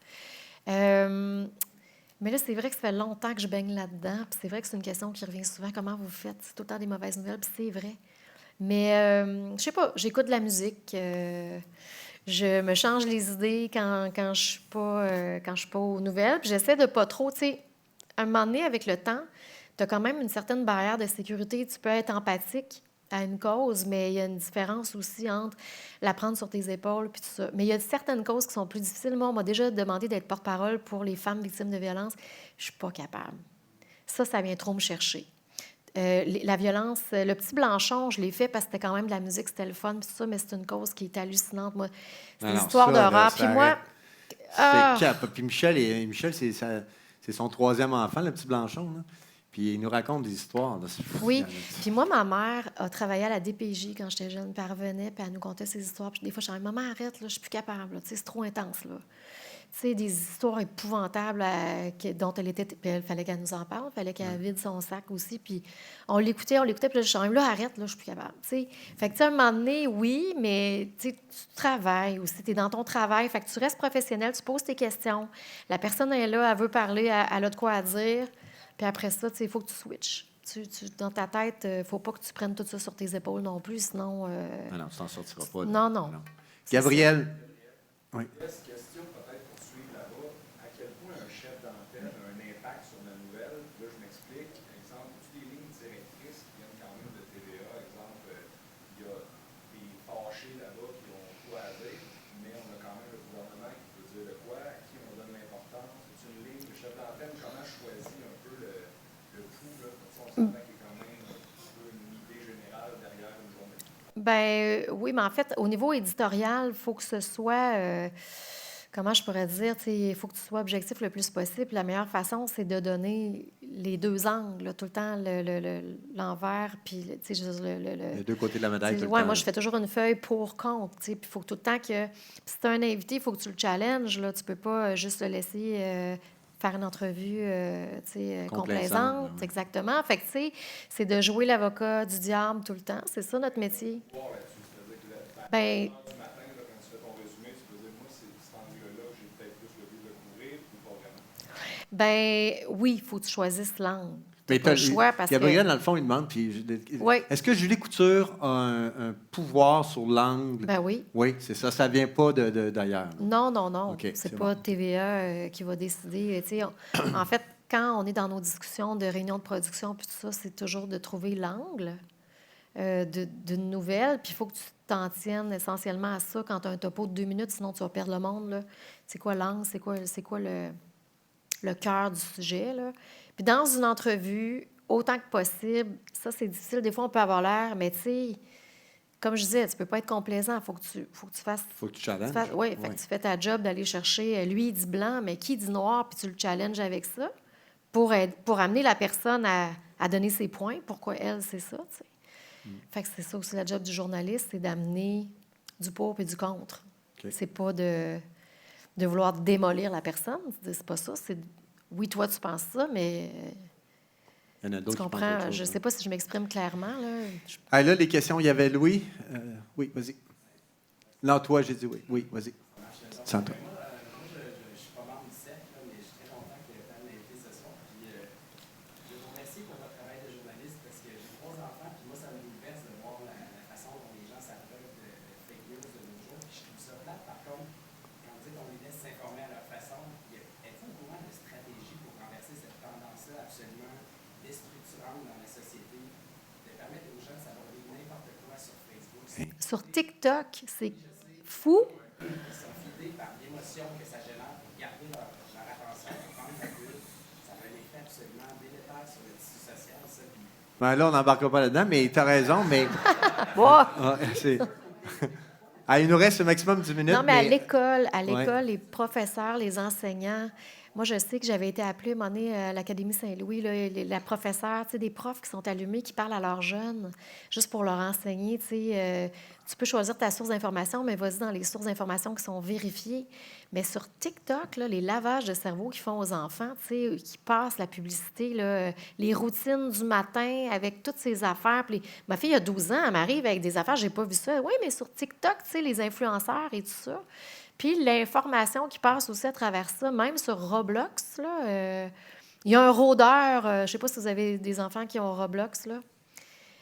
Mais là, c'est vrai que ça fait longtemps que je baigne là-dedans. Puis c'est vrai que c'est une question qui revient souvent. Comment vous faites? C'est tout le temps des mauvaises nouvelles. Puis c'est vrai. Mais je sais pas. J'écoute de la musique. Je me change les idées quand je suis pas aux nouvelles. Puis j'essaie de pas trop, tu sais, à un moment donné, avec le temps, tu as quand même une certaine barrière de sécurité. Tu peux être empathique à une cause, mais il y a une différence aussi entre la prendre sur tes épaules puis tout ça. Mais il y a certaines causes qui sont plus difficiles. Moi, on m'a déjà demandé d'être porte-parole pour les femmes victimes de violences. Je suis pas capable. Ça vient trop me chercher. La violence, le petit Blanchon, je l'ai fait parce que c'était quand même de la musique, c'était le fun, puis tout ça, mais c'est une cause qui est hallucinante. Moi, c'est des histoires d'horreur. Puis moi, C'est cap. Puis Michel c'est son 3e enfant, le petit Blanchon. Là. Puis il nous raconte des histoires. Là. oui. Puis moi, ma mère a travaillé à la DPJ quand j'étais jeune, puis elle revenait, puis elle nous contait ses histoires. Puis des fois, je disais, maman, arrête, là, je suis plus capable. Là. Tu sais, c'est trop intense. Là. Tu sais, des histoires épouvantables dont elle était... Puis il fallait qu'elle nous en parle, il fallait qu'elle vide son sac aussi. Puis on l'écoutait, puis là, je disais, là, arrête, là, je suis plus capable. Tu sais. Fait que, tu sais, à un moment donné, oui, mais tu sais, tu travailles aussi, tu es dans ton travail. Fait que tu restes professionnel, tu poses tes questions. La personne est là, elle veut parler, elle a de quoi à dire. Puis après ça, tu sais, il faut que tu switches. Dans ta tête, il ne faut pas que tu prennes tout ça sur tes épaules non plus, sinon... Non, tu t'en sortiras pas. Non, non. Gabriel. Oui. Question peut-être pour suivre là-bas. À quel point un chef d'antenne a un impact sur la nouvelle? Là, je m'explique. Exemple, toutes les lignes directrices qui viennent quand même de TVA, exemple, il y a des fâchés là-bas qui ont quoi à dire, mais on a quand même le gouvernement qui peut dire de quoi, à qui on donne l'importance. C'est une ligne, le chef d'antenne, comment choisit un peu le pouls, là, comme ça on s'entend qu'il y a quand même un peu une idée générale derrière une journée. Ben oui, mais en fait, au niveau éditorial, il faut que ce soit, comment je pourrais dire, il faut que tu sois objectif le plus possible. La meilleure façon, c'est de donner les 2 angles, là, tout le temps, l'envers, puis, tu sais, Les 2 côtés de la médaille. Tout le ouais, temps. moi, je fais toujours une feuille pour contre, tu sais, puis il faut tout le temps que... Si tu as un invité, il faut que tu le challenges, là, tu peux pas juste le laisser... faire une entrevue complaisante, ouais. Exactement. Fait que, tu sais, c'est de jouer l'avocat du diable tout le temps. C'est ça, notre métier. Ben, Du matin, là, quand tu fais ton résumé, tu peux dire, moi, c'est cet angle-là que j'ai peut-être plus le goût de couvrir ou pas vraiment? ben oui, il faut que tu choisisses l'angle. Mais T'as pas le choix parce Gabriel, que... dans le fond, il demande, puis Oui. est-ce que Julie Couture a un pouvoir sur l'angle? Ben oui. Oui, c'est ça. Ça ne vient pas d'ailleurs. Non, non, non. OK, C'est c'est pas bon. TVA qui va décider. Tu sais, en fait, quand on est dans nos discussions de réunions de production, puis tout ça, c'est toujours de trouver l'angle d'une nouvelle. Puis il faut que tu t'en tiennes essentiellement à ça quand tu as un topo de 2 minutes, sinon tu vas perdre le monde. Là. C'est quoi l'angle? C'est quoi le cœur du sujet? Là? Puis dans une entrevue, autant que possible, ça, c'est difficile. Des fois, on peut avoir l'air, mais tu sais, comme je disais, tu peux pas être complaisant. Il faut que tu fasses... Il faut que tu challenges. Oui, fait que tu fais ta job d'aller chercher... Lui, il dit blanc, mais qui dit noir? Puis tu le challenges avec ça pour amener la personne à donner ses points. Pourquoi elle, c'est ça, tu sais. Fait que c'est ça aussi la job du journaliste, c'est d'amener du pour et du contre. OK. C'est pas de vouloir démolir la personne. C'est pas ça. C'est... Oui, toi, tu penses ça, mais... Il y en a Tu d'autres qui pensent comprends? autre chose, Je hein. sais pas si je m'exprime clairement, là. Ah, là, les questions, il y avait Louis. Oui, vas-y. Non, toi, j'ai dit oui. Oui, vas-y. Sans toi. Moi, je suis pas membre du CEF, là, mais je suis très content que tu aies invité ce soir. Puis, je vous remercie pour votre travail de journaliste parce que j'ai 3 enfants, puis moi, ça me bouleverse de voir la façon dont les gens s'abreuvent de fake news de nos jours. Puis je trouve ça plate, par contre, quand on dit qu'on les laisse s'informer à leur façon. Êtes-vous au courant de stratégie pour renverser cette tendance-là absolument déstructurante dans la société Sur TikTok, c'est fou. Ils sont fidés par l'émotion que ça génère pour garder leur attention, pour prendre la bulle. Ça a un effet absolument délétère sur le tissu social, ça. Puis Ben là, on n'embarquera pas là-dedans, mais tu as raison, mais... Wow. Ouais, c'est... Ah, il nous reste un maximum 10 minutes. Non, mais à l'école, Ouais. les professeurs, les enseignants, moi, je sais que j'avais été appelée à un moment donné, à l'Académie Saint-Louis, là, la professeure, tu sais, des profs qui sont allumés, qui parlent à leurs jeunes, juste pour leur enseigner, tu sais, tu peux choisir ta source d'information, mais vas-y dans les sources d'information qui sont vérifiées. Mais sur TikTok, là, les lavages de cerveau qu'ils font aux enfants, tu sais, qui passent la publicité, là, les routines du matin avec toutes ces affaires. Puis ma fille a 12 ans, elle m'arrive avec des affaires, j'ai pas vu ça. Oui, mais sur TikTok, tu sais, les influenceurs et tout ça. Puis l'information qui passe aussi à travers ça, même sur Roblox, là, il y a un rôdeur, je ne sais pas si vous avez des enfants qui ont Roblox, là.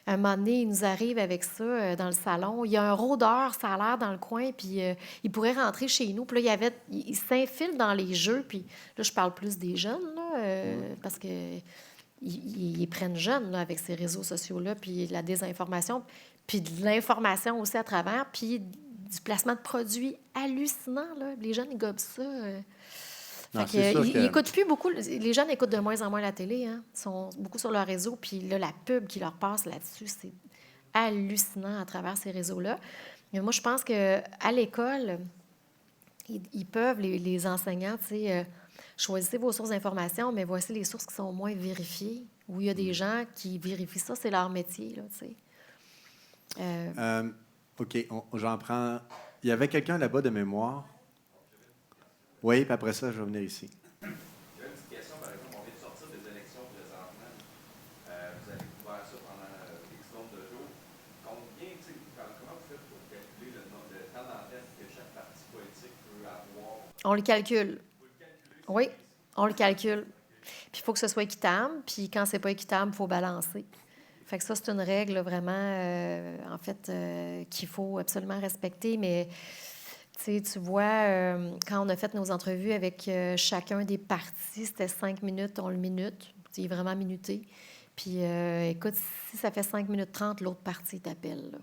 Un moment donné, il nous arrive avec ça dans le salon. Il y a un rôdeur, ça a l'air dans le coin, puis il pourrait rentrer chez nous. Puis là, il s'infile dans les jeux, puis là, je parle plus des jeunes, là, parce que ils prennent jeunes là, avec ces réseaux sociaux-là, puis la désinformation, puis de l'information aussi à travers, puis du placement de produits hallucinant, là. Les jeunes, ils gobent ça. Non, Fait c'est que, sûr ils que- écoutent plus beaucoup. Les jeunes écoutent de moins en moins la télé. Hein. Ils sont beaucoup sur leur réseau. Puis là, la pub qui leur passe là-dessus, c'est hallucinant à travers ces réseaux-là. Mais moi, je pense qu'à l'école, ils peuvent, les enseignants, tu sais, choisissez vos sources d'information, mais voici les sources qui sont moins vérifiées, où il y a des gens qui vérifient ça, c'est leur métier, là, tu sais. OK, j'en prends... Il y avait quelqu'un là-bas de mémoire. Oui, puis après ça, je vais venir ici. il y a une petite question, par exemple, on vient de sortir des élections présentement. Vous avez couvert ça pendant X nombre de jours. Combien, tu sais, comment vous faites pour calculer le temps d'antenne que chaque parti politique peut avoir? On le calcule. Oui, on le calcule. Puis il faut que ce soit équitable. Puis quand c'est pas équitable, il faut balancer. Fait que ça, c'est une règle vraiment, en fait, qu'il faut absolument respecter. Mais tu vois, quand on a fait nos entrevues avec chacun des partis, c'était 5 minutes, on le minute. Il est vraiment minuté. Puis écoute, si ça fait 5 minutes 30, l'autre parti t'appelle, là.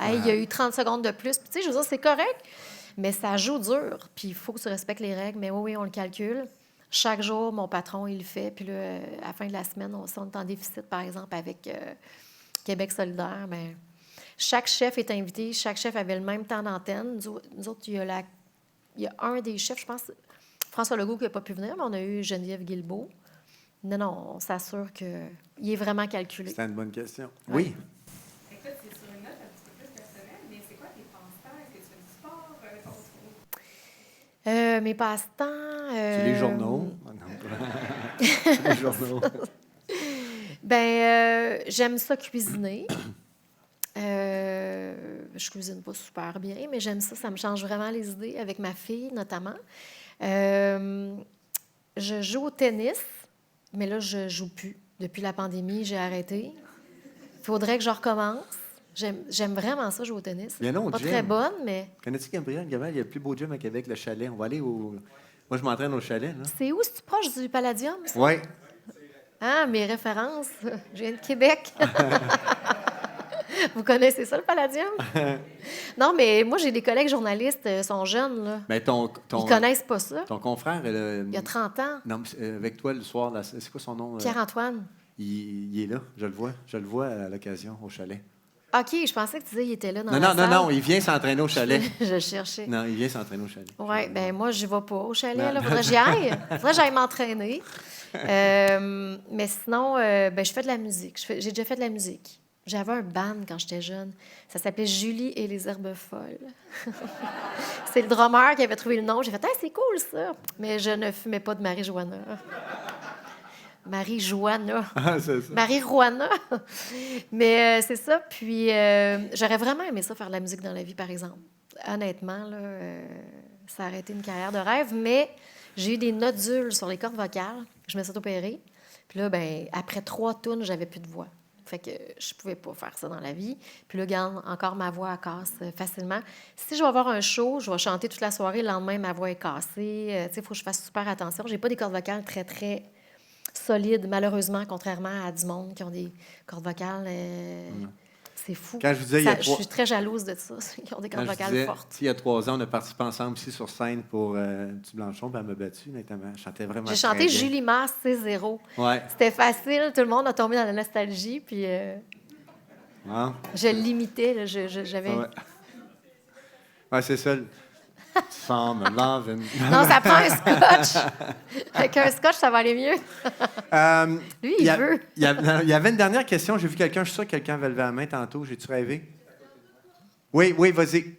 Hey, il y a eu 30 secondes de plus. Puis, tu sais, je veux dire, c'est correct, mais ça joue dur. Puis, il faut que tu respectes les règles. Mais oui, on le calcule. Chaque jour, mon patron, il le fait. Puis là, à la fin de la semaine, on est en déficit, par exemple, avec Québec solidaire. Mais chaque chef est invité. Chaque chef avait le même temps d'antenne. Nous autres, il y a un des chefs, je pense, François Legault, qui n'a pas pu venir, mais on a eu Geneviève Guilbeault. Non, on s'assure qu'il est vraiment calculé. C'était une bonne question. Ouais. Oui. Écoute, c'est sur une note un petit peu plus personnelle, mais c'est quoi tes passe-temps? Est-ce que tu fais du sport? Mes passe-temps... C'est les journaux. Ah, non. Les journaux. J'aime ça cuisiner. Je cuisine pas super bien, mais j'aime ça. Ça me change vraiment les idées avec ma fille, notamment. Je joue au tennis, mais là, je joue plus. Depuis la pandémie, j'ai arrêté. Il faudrait que je recommence. J'aime vraiment ça, jouer au tennis. Viens donc au Pas gym. très bonne, mais... Connais-tu Gabriel? Gabriel, il y a le plus beau gym à Québec, le chalet. On va aller au... Moi, je m'entraîne au chalet, là. C'est où? C'est-tu proche du Palladium, ça? Oui. Ah, mes références. Je viens de Québec. Vous connaissez ça, le Palladium? Non, mais moi, j'ai des collègues journalistes, ils sont jeunes, là. Mais Ils connaissent pas ça. ton confrère, Il y a 30 ans. non, mais, avec toi le soir, là, c'est quoi son nom? Pierre-Antoine. Il est là, je le vois. Je le vois à l'occasion, au chalet. OK, je pensais que tu disais qu'il était là dans Non, la non, non, salle. non, il vient s'entraîner au chalet. Je cherchais. Non, il vient s'entraîner au chalet. Oui, bien, moi, je vais pas au chalet. Non, Là. non. Faudrait que j'y aille. Faudrait que j'aille m'entraîner. Mais sinon, je fais de la musique. J'ai déjà fait de la musique. J'avais un band quand j'étais jeune. Ça s'appelait Julie et les Herbes Folles. C'est le drummer qui avait trouvé le nom. J'ai fait « Hey, c'est cool, ça! » Mais je ne fumais pas de Marie-Joanna. Marie-Joanna. Ah, c'est ça. Marie-Juana. Mais c'est ça. Puis, j'aurais vraiment aimé ça, faire de la musique dans la vie, par exemple. Honnêtement, là, ça aurait été une carrière de rêve. Mais j'ai eu des nodules sur les cordes vocales. Je me suis opérée. Puis là, ben, après 3 tunes, j'avais plus de voix. Fait que je pouvais pas faire ça dans la vie. Puis là, regarde, encore ma voix elle casse facilement. Si je vais avoir un show, je vais chanter toute la soirée. Le lendemain, ma voix est cassée. Tu sais, il faut que je fasse super attention. J'ai pas des cordes vocales très, très solides, malheureusement, contrairement à du monde qui ont des cordes vocales C'est fou. Quand je vous disais, il y a Je suis très jalouse de ça, ils ont des Quand cordes je vocales disais, fortes. il y a 3 ans, on a participé ensemble ici sur scène pour Petit Blanchon, puis elle m'a battu, notamment. Je chantais vraiment J'ai très chanté bien. Julie Masse, C0. Ouais. C'était facile, tout le monde a tombé dans la nostalgie, puis Hein? je l'imitais, là, j'avais... Ouais. Ouais, c'est ça. Summer lovin'. Non, ça prend un scotch. Avec un scotch, ça va aller mieux. Lui, il veut. Il y avait une dernière question. J'ai vu quelqu'un, je suis sûr que quelqu'un avait levé la main tantôt. J'ai-tu rêvé? Oui, vas-y.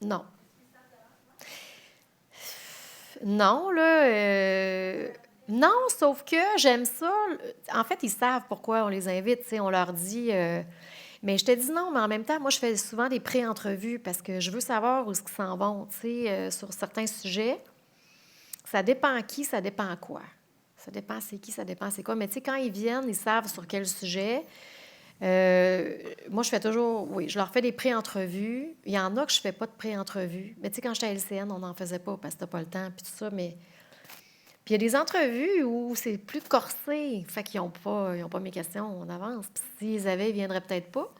Non. Non, là. Non, sauf que j'aime ça. En fait, ils savent pourquoi on les invite. Tu sais, on leur dit. Mais je te dis non, mais en même temps, moi, je fais souvent des pré-entrevues parce que je veux savoir où est-ce qu'ils s'en vont, tu sais, sur certains sujets. Ça dépend qui, ça dépend quoi. Ça dépend c'est qui, ça dépend c'est quoi. Mais tu sais, quand ils viennent, ils savent sur quel sujet. Moi, je fais toujours... Oui, je leur fais des pré-entrevues. Il y en a que je ne fais pas de pré-entrevues. Mais tu sais, quand j'étais à LCN, on n'en faisait pas parce que tu n'as pas le temps, puis tout ça, mais... Puis il y a des entrevues où c'est plus corsé. Fait qu'ils n'ont pas mes questions en avance. Puis s'ils avaient, ils ne viendraient peut-être pas.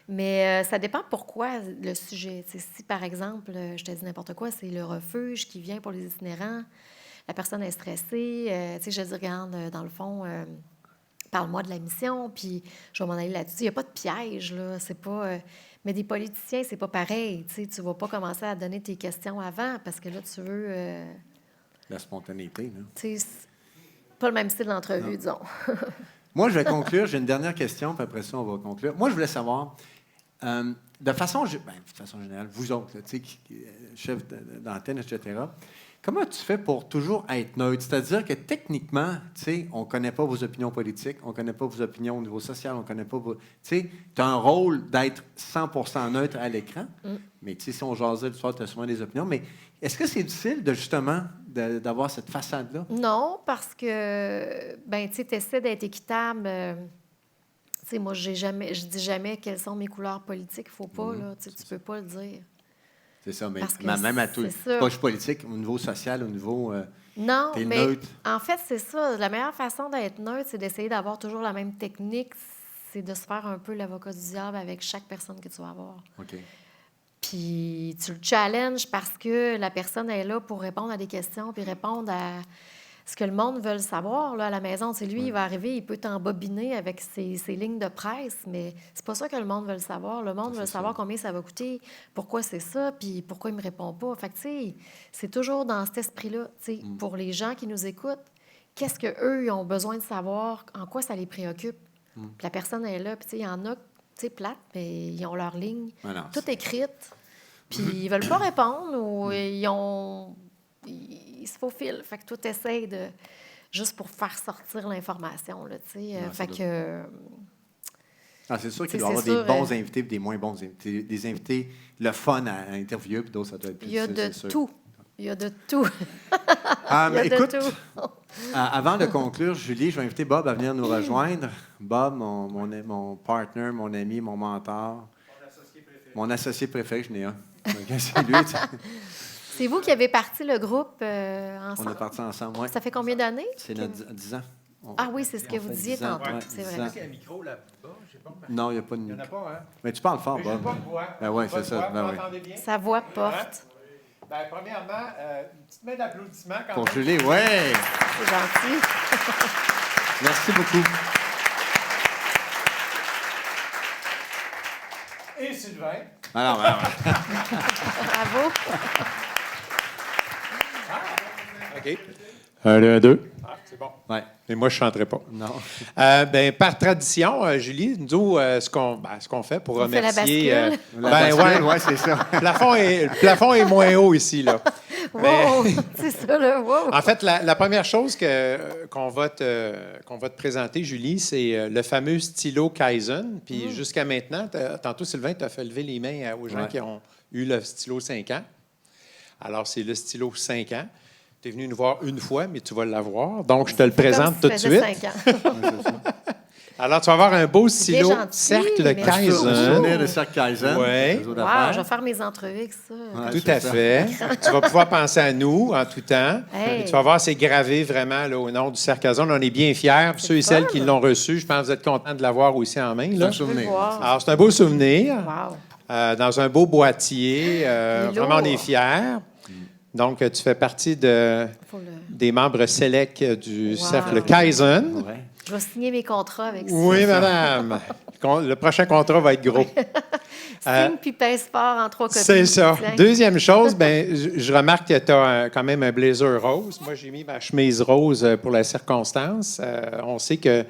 Mais ça dépend pourquoi le sujet. T'sais, si, par exemple, je te dis n'importe quoi, c'est le refuge qui vient pour les itinérants, la personne est stressée, tu sais, je dis, regarde, dans le fond, parle-moi de la mission, puis je vais m'en aller là-dessus. Il n'y a pas de piège, là, c'est pas... mais des politiciens, c'est pas pareil, tu sais, tu vas pas commencer à donner tes questions avant, parce que là, tu veux... La spontanéité, là. tu sais, c'est pas le même style d'entrevue, disons. Moi, je vais conclure. J'ai une dernière question, puis après ça, on va conclure. Moi, je voulais savoir, de façon générale, vous autres, tu sais, chef d'antenne, etc., comment tu fais pour toujours être neutre? C'est-à-dire que techniquement, tu sais, on ne connaît pas vos opinions politiques, on ne connaît pas vos opinions au niveau social, on ne connaît pas vos... Tu sais, tu as un rôle d'être 100% neutre à l'écran, mais tu sais, si on jasait le soir, tu as souvent des opinions, mais est-ce que c'est difficile de justement d'avoir cette façade-là? Non, parce que, ben, tu sais, tu essaies d'être équitable. Tu sais, moi, je dis jamais quelles sont mes couleurs politiques. Il ne faut pas, là. Tu peux pas le dire. C'est ça, mais Parce que même à tout, c'est ça. poche politique, au niveau social, au niveau... Non, t'es mais neutre. en fait, c'est ça. La meilleure façon d'être neutre, c'est d'essayer d'avoir toujours la même technique. C'est de se faire un peu l'avocat du diable avec chaque personne que tu vas avoir. OK. Puis tu le challenges parce que la personne est là pour répondre à des questions puis répondre à ce que le monde veut savoir là, à la maison. C'est lui, il va arriver, il peut t'embobiner avec ses lignes de presse, mais c'est pas ça que le monde veut savoir. Le monde veut savoir combien ça va coûter, pourquoi c'est ça, puis pourquoi il me répond pas. Fait que, tu sais, c'est toujours dans cet esprit-là, tu sais, pour les gens qui nous écoutent, qu'est-ce qu'eux, ils ont besoin de savoir, en quoi ça les préoccupe. Puis la personne est là, puis tu sais, il y en a, tu sais, plates, mais ils ont leur ligne Voilà, toute écrite, puis ils veulent pas répondre ou ils se faufilent. Fait que toi, t'essayes de... juste pour faire sortir l'information, là, tu sais. Fait que... c'est sûr qu'il C'est doit y avoir sûr, des bons invités et des moins bons invités. Des invités, le fun à interviewer, puis d'autres, ça doit être plus il y a difficile, de c'est sûr. tout. Il y y a de tout. Mais Il y a écoute, de tout. avant de conclure, Julie, je vais inviter Bob à venir nous rejoindre. Bob, mon partner, mon ami, mon mentor. Mon associé préféré, je n'ai un. Donc, c'est lui. C'est vous qui avez parti le groupe On ensemble? est partis ensemble, oui. Ça fait combien d'années? C'est notre 10 ans. Ah oui, c'est ce que on vous fait disiez 10 ans, tantôt. ouais, C'est 10 vrai. ans. Est-ce qu'il y a un micro là-bas? J'ai pas remarqué. Non, il n'y a pas de Il n'y en a pas, hein? Mais tu parles fort, Mais j'ai Bob. pas de voix. Ben ouais, Pas de c'est ça. voix. Ben Vous oui. m'entendez bien? Sa voix porte. Ben, premièrement, une petite main d'applaudissement quand Pour même. Julie, oui. C'est gentil. Merci beaucoup. Et Sylvain. Alors, Bravo. OK. 1, 2. Ah, c'est bon. ouais. Mais moi, je ne chanterai pas. Non. Par tradition, Julie, nous, ce qu'on fait pour On fait la remercier... bascule. Ouais, c'est ça. Le plafond est moins haut ici, là. Wow! C'est ça, là. Wow! En fait, la première chose qu'on va te présenter, Julie, c'est le fameux stylo Kaizen. Puis jusqu'à maintenant, tantôt, Sylvain, tu as fait lever les mains aux gens Ouais. qui ont eu le stylo 5 ans. Alors, c'est le stylo 5 ans. Tu es venu nous voir une fois, mais tu vas l'avoir. Donc, je te le présente tout de Comme si ça suite. faisait 5 ans. Alors, tu vas avoir un beau stylo gentil, Cercle merci. Kaizen. Souvenir de Cercle Kaizen. Ouais. réseau Wow, d'affaires. je vais faire mes entrevues avec ça. Ouais, Tout c'est à ça. fait. Tu vas pouvoir penser à nous en tout temps. Hey. Tu vas voir, c'est gravé vraiment là, au nom du Cercle Kaizen. On est bien fiers. Puis ceux et celles qui l'ont reçu, je pense que vous êtes contents de l'avoir aussi en main. C'est Là. un Je veux le souvenir. voir. Alors, c'est un beau souvenir. Wow. Dans un beau boîtier. Il est Vraiment, on est lourd. fiers. Donc, tu fais partie Faut le- des membres sélects du Wow. Cercle Kaizen. Ouais. Je vais signer mes contrats avec ça. Oui, madame. Le prochain contrat va être gros. Signe puis pèse fort en 3 copies. C'est ça. Tiens. Deuxième chose, ben, je remarque que tu as quand même un blazer rose. Moi, j'ai mis ma chemise rose pour la circonstance. On sait que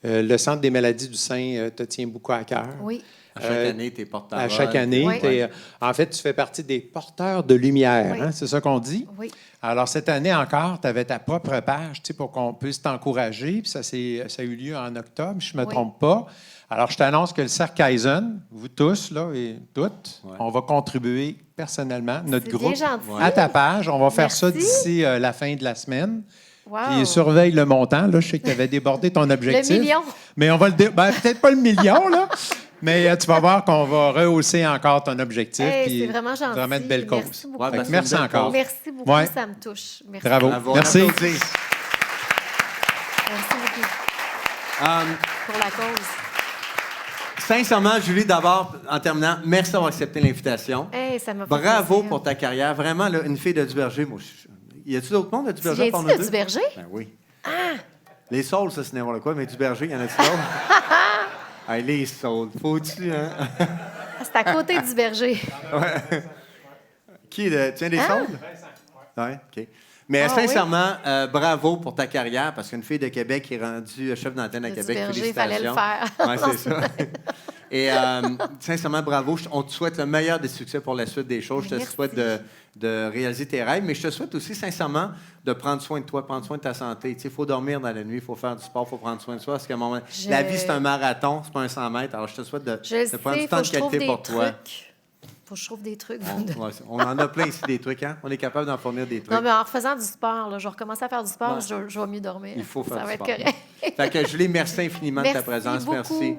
le Centre des maladies du sein te tient beaucoup à cœur. Oui. À chaque année, t'es porte-parole. À chaque année. Oui. En fait, tu fais partie des porteurs de lumière. Oui. Hein, c'est ça qu'on dit? Oui. Alors, cette année encore, tu avais ta propre page pour qu'on puisse t'encourager. Puis ça a eu lieu en octobre, je ne me Oui. trompe pas. Alors, je t'annonce que le Cercle Kaizen, vous tous là, et toutes, on va contribuer personnellement, notre C'est groupe, bien gentil. à ta page. On va faire ça Merci. d'ici la fin de la semaine. Wow. Puis surveille le montant. Là, je sais que tu avais débordé ton objectif. Le million. Mais on va le peut-être pas le million, là. Mais tu vas voir qu'on va rehausser encore ton objectif. Hey, puis c'est vraiment gentil. Vraiment de belles Merci causes. beaucoup. Ouais, ben, Fait que merci c'est une belle encore. cause. Merci beaucoup, Ouais. ça me touche. Merci. Bravo. Bravo. Merci. Applaudissements. Merci beaucoup pour la cause. Sincèrement, Julie, d'abord, en terminant, merci d'avoir accepté l'invitation. Hey, ça m'a fait Bravo plaisir. pour ta carrière. Vraiment, là, une fille de Duverger. Moi, y a-tu d'autres mondes de Tu Duverger viens-tu nous de deux? Duverger? Ben oui. Les saules, ça, c'est n'importe quoi, mais Duverger, y en a-tu d'autres? Hey, les saules, faut-tu, hein? Ah, c'est à côté du berger. Qui est de... Tu viens des saules? Oui, OK. Mais Ah, sincèrement, bravo pour ta carrière, parce qu'une fille de Québec qui est rendue chef d'antenne à De Québec, Duverger, félicitations. fallait le faire. Oui, c'est ça. Et sincèrement, bravo. On te souhaite le meilleur des succès pour la suite des choses. Je te Merci. souhaite de réaliser tes rêves, mais je te souhaite aussi, sincèrement, de prendre soin de toi, prendre soin de ta santé. Il faut dormir dans la nuit, il faut faire du sport, il faut prendre soin de soi, parce qu'à un moment... La vie, c'est un marathon, c'est pas un 100 mètres. Alors, je te souhaite de prendre sais, du temps de qualité pour toi. Faut que je trouve des trucs. On en a plein ici, des trucs, hein? On est capable d'en fournir des trucs. Non, mais en refaisant du sport, là, je vais recommencer à faire du sport, Ouais. je vais mieux dormir. Il faut faire Ça du va être sport. correct. Fait que Julie, merci infiniment de ta Merci présence. beaucoup. Merci.